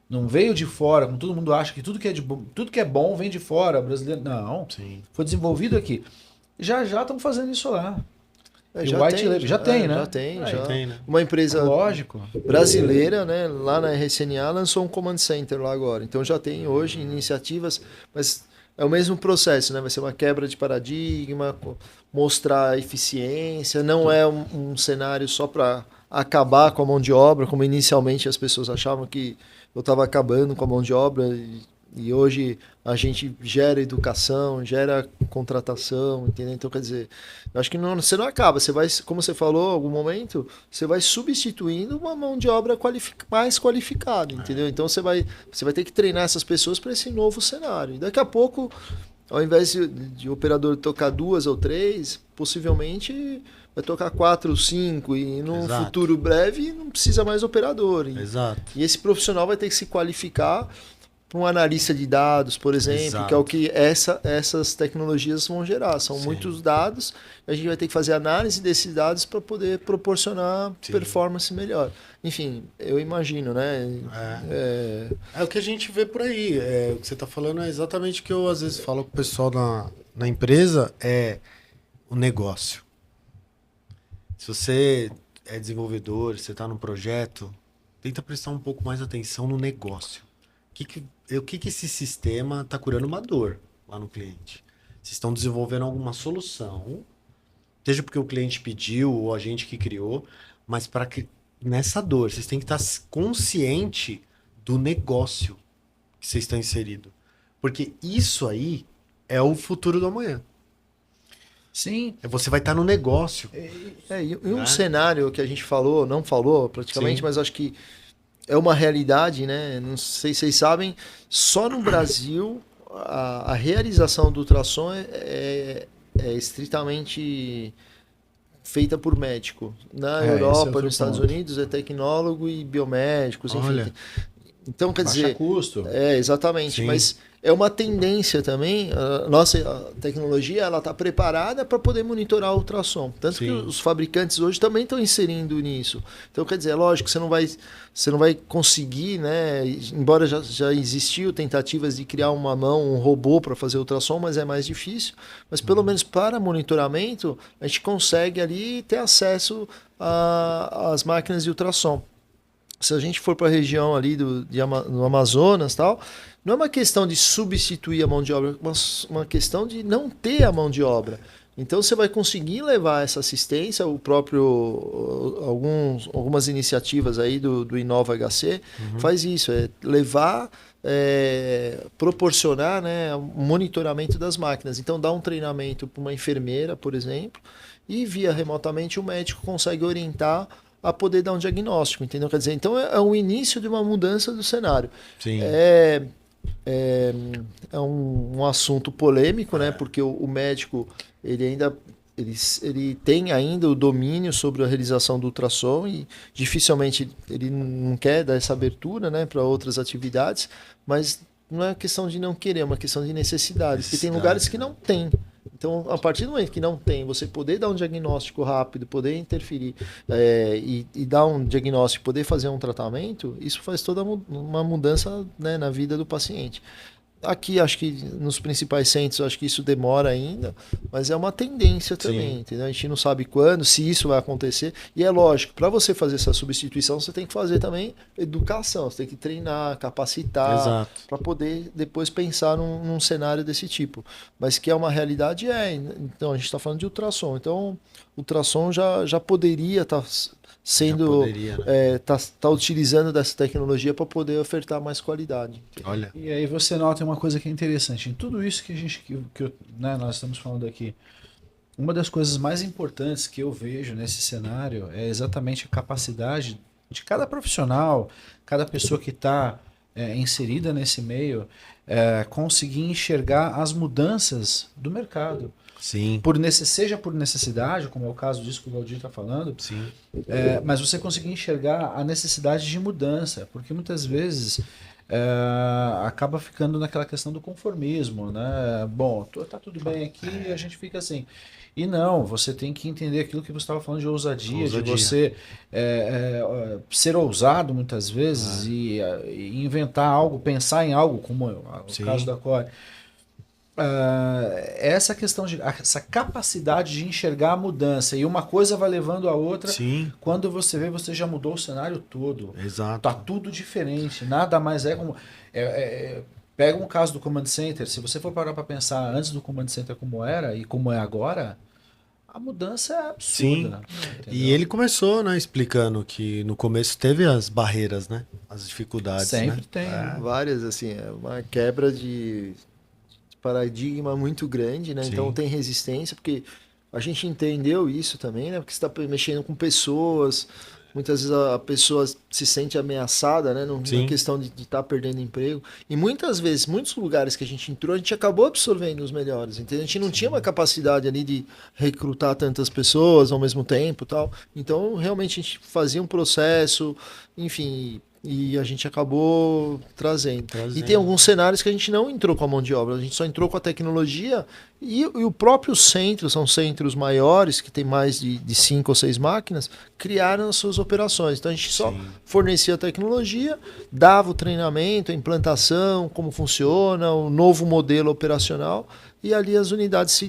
Não veio de fora, como todo mundo acha que tudo que é bom vem de fora, brasileiro. Não. Sim. Foi desenvolvido aqui. Já estamos fazendo isso lá. E Já o White tem, Label já tem, né? Já tem, Aí, já. tem, né? Uma empresa Lógico. brasileira, né, lá na RCNA lançou um command center lá agora. Então já tem hoje iniciativas, mas é o mesmo processo, né? Vai ser uma quebra de paradigma, mostrar eficiência, não é um cenário só para acabar com a mão de obra, como inicialmente as pessoas achavam que eu estava acabando com a mão de obra e hoje a gente gera educação, gera contratação, entendeu? Então, quer dizer, eu acho que você não acaba, você vai, como você falou em algum momento, você vai substituindo uma mão de obra mais qualificada, entendeu? Então, você vai ter que treinar essas pessoas para esse novo cenário. E daqui a pouco, ao invés de operador tocar 2 ou 3, possivelmente vai tocar 4 ou 5 e num Exato. futuro breve não precisa mais operador. Exato. E esse profissional vai ter que se qualificar um analista de dados, por exemplo, Exato. que é o que essas tecnologias vão gerar. São Sim. muitos dados, a gente vai ter que fazer análise desses dados para poder proporcionar Sim. performance melhor. Enfim, eu imagino, né? É o que a gente vê por aí. O que você está falando é exatamente o que eu às vezes falo com o pessoal na empresa, é o negócio. Se você é desenvolvedor, você está num projeto, tenta prestar um pouco mais atenção no negócio. O que esse sistema está curando uma dor lá no cliente? Vocês estão desenvolvendo alguma solução, seja porque o cliente pediu ou a gente que criou, mas para que nessa dor, vocês têm que estar consciente do negócio que vocês estão inserido. Porque isso aí é o futuro do amanhã. Sim. Você vai estar no negócio. E um cenário que a gente falou, não falou praticamente, Sim. mas acho que é uma realidade, né? Não sei se vocês sabem, só no Brasil a realização do ultrassom é estritamente feita por médico. Na Europa, nos Estados Unidos, é tecnólogo e biomédicos, enfim. Olha. Então, quer Baixa dizer... custo. Exatamente. Sim. Mas é uma tendência também. A nossa tecnologia ela está preparada para poder monitorar o ultrassom. Tanto Sim. que os fabricantes hoje também estão inserindo nisso. Então, quer dizer, lógico, você não vai conseguir, né? Embora já existiu tentativas de criar uma mão, um robô para fazer ultrassom, mas é mais difícil. Mas pelo menos para monitoramento, a gente consegue ali ter acesso às máquinas de ultrassom. Se a gente for para a região ali no Amazonas tal, não é uma questão de substituir a mão de obra, mas uma questão de não ter a mão de obra. Então você vai conseguir levar essa assistência, algumas iniciativas aí do Inova HC faz isso, é levar, proporcionar, né, o monitoramento das máquinas. Então dá um treinamento para uma enfermeira, por exemplo, e via remotamente o médico consegue orientar a poder dar um diagnóstico, entendeu? Quer dizer, então é o início de uma mudança do cenário. Sim. É um assunto polêmico, né? Porque o médico ele tem ainda o domínio sobre a realização do ultrassom e dificilmente ele não quer dar essa abertura, né, para outras atividades, mas não é questão de não querer, é uma questão de necessidade, porque tem lugares que não tem. Então, a partir do momento que não tem, você poder dar um diagnóstico rápido, poder interferir e dar um diagnóstico, poder fazer um tratamento, isso faz toda uma mudança, né, na vida do paciente. Aqui, acho que nos principais centros, acho que isso demora ainda, mas é uma tendência também, entendeu? A gente não sabe quando, se isso vai acontecer. E é lógico, para você fazer essa substituição, você tem que fazer também educação, você tem que treinar, capacitar, para poder depois pensar num cenário desse tipo. Mas que é uma realidade, então a gente está falando de ultrassom. Então, ultrassom já poderia estar sendo tá utilizando dessa tecnologia para poder ofertar mais qualidade. Olha. E aí você nota uma coisa que é interessante em tudo isso que nós estamos falando aqui. Uma das coisas mais importantes que eu vejo nesse cenário é exatamente a capacidade de cada profissional, cada pessoa que está inserida nesse meio, conseguir enxergar as mudanças do mercado. Sim. Seja por necessidade, como é o caso disso que o Valdir está falando, sim. Mas você conseguir enxergar a necessidade de mudança, porque muitas vezes acaba ficando naquela questão do conformismo, né? Bom, tá tudo bem aqui e a gente fica assim. E não, você tem que entender aquilo que você estava falando de ousadia, de você ser ousado muitas vezes e inventar algo, pensar em algo, como o caso da Core. Essa questão essa capacidade de enxergar a mudança e uma coisa vai levando a outra. Sim. Quando você vê, você já mudou o cenário todo. Exato. Tá tudo diferente, nada mais é como pega um caso do Command Center, se você for parar para pensar antes do Command Center como era e como é agora, a mudança é absurda. Sim. E ele começou, né, explicando que no começo teve as barreiras, né, as dificuldades. Sempre né? tem. Várias, assim, é uma quebra de paradigma muito grande, né? Sim. Então tem resistência, porque a gente entendeu isso também, né? Porque você está mexendo com pessoas, muitas vezes a pessoa se sente ameaçada, né? Na questão de estar perdendo emprego. E muitas vezes, muitos lugares que a gente entrou, a gente acabou absorvendo os melhores, entendeu? A gente não tinha uma capacidade ali de recrutar tantas pessoas ao mesmo tempo, tal. Então, realmente, a gente fazia um processo, enfim, e a gente acabou trazendo. Trazendo. E tem alguns cenários que a gente não entrou com a mão de obra, a gente só entrou com a tecnologia e o próprio centro, são centros maiores, que tem mais de 5 ou 6 máquinas, criaram as suas operações. Então a gente só Sim. fornecia a tecnologia, dava o treinamento, a implantação, como funciona, o novo modelo operacional, e ali as unidades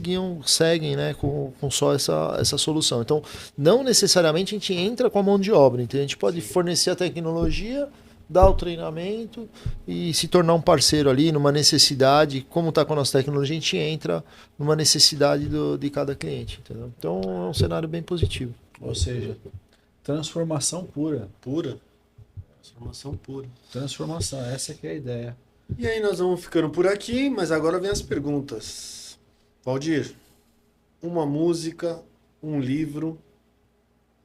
seguem, né, com só essa solução. Então, não necessariamente a gente entra com a mão de obra, entendeu? A gente pode fornecer a tecnologia, dar o treinamento e se tornar um parceiro ali numa necessidade. Como está com a nossa tecnologia, a gente entra numa necessidade de cada cliente, entendeu? Então, é um cenário bem positivo. Ou seja, transformação pura. Pura. Transformação pura. Transformação, essa que é a ideia. E aí nós vamos ficando por aqui, mas agora vem as perguntas. Valdir, uma música, um livro,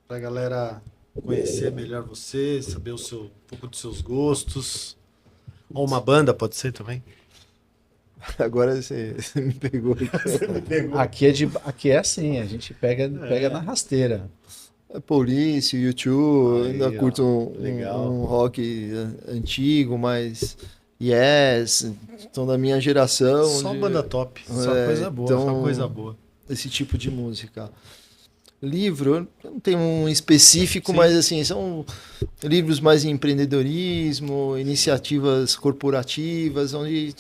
pra galera conhecer melhor você, saber um pouco dos seus gostos. Ou uma banda, pode ser também? Agora você me pegou. Aqui é assim, a gente pega na rasteira. Police, U2, Aí, ainda ó, curto legal. um rock antigo, mas Yes, então da minha geração. Só banda top. Só É, coisa boa. então- Só coisa boa. Esse tipo de música. Livro, eu não tenho um específico, Sim. mas assim, são livros mais em empreendedorismo, iniciativas corporativas, onde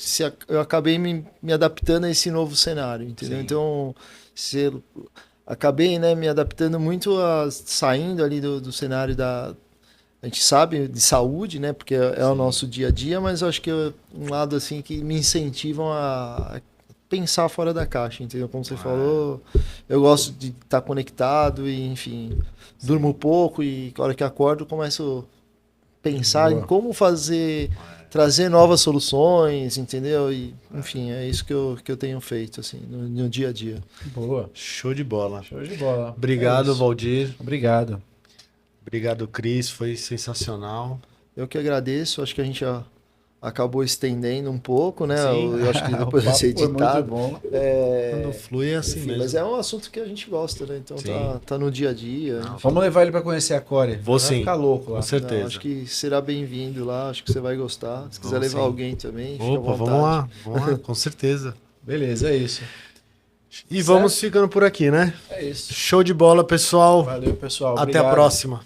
eu acabei me adaptando a esse novo cenário, entendeu? Sim. Então, acabei, né, me adaptando muito saindo ali do cenário a gente sabe de saúde, né, porque é o nosso dia a dia, mas eu acho que é um lado assim que me incentivam a pensar fora da caixa, entendeu? Como você falou, eu gosto de estar conectado e, enfim, durmo pouco e a hora que acordo começo a pensar Boa. em como trazer novas soluções, entendeu? E, enfim, é isso que eu tenho feito, assim, no dia a dia. Boa. Show de bola. Show de bola. Obrigado, É isso. Valdir. Obrigado. Obrigado, Cris. Foi sensacional. Eu que agradeço, acho que a gente já acabou estendendo um pouco, né? Sim. Eu acho que O depois vai papo ser foi editado. muito bom. Quando flui é assim Enfim, mesmo. mas é um assunto que a gente gosta, né? Então Sim. tá no dia a dia. Não, Vamos levar ele para conhecer a Core. Vou Vai sim. ficar louco lá. Com certeza. Não, acho que será bem-vindo lá, acho que você vai gostar. Se quiser Vamos levar sim. alguém também, fica à Opa, vontade. vamos lá, com certeza. Beleza, é isso. E vamos ficando por aqui, né? É isso. Show de bola, pessoal. Valeu, pessoal. Até a Obrigado. próxima.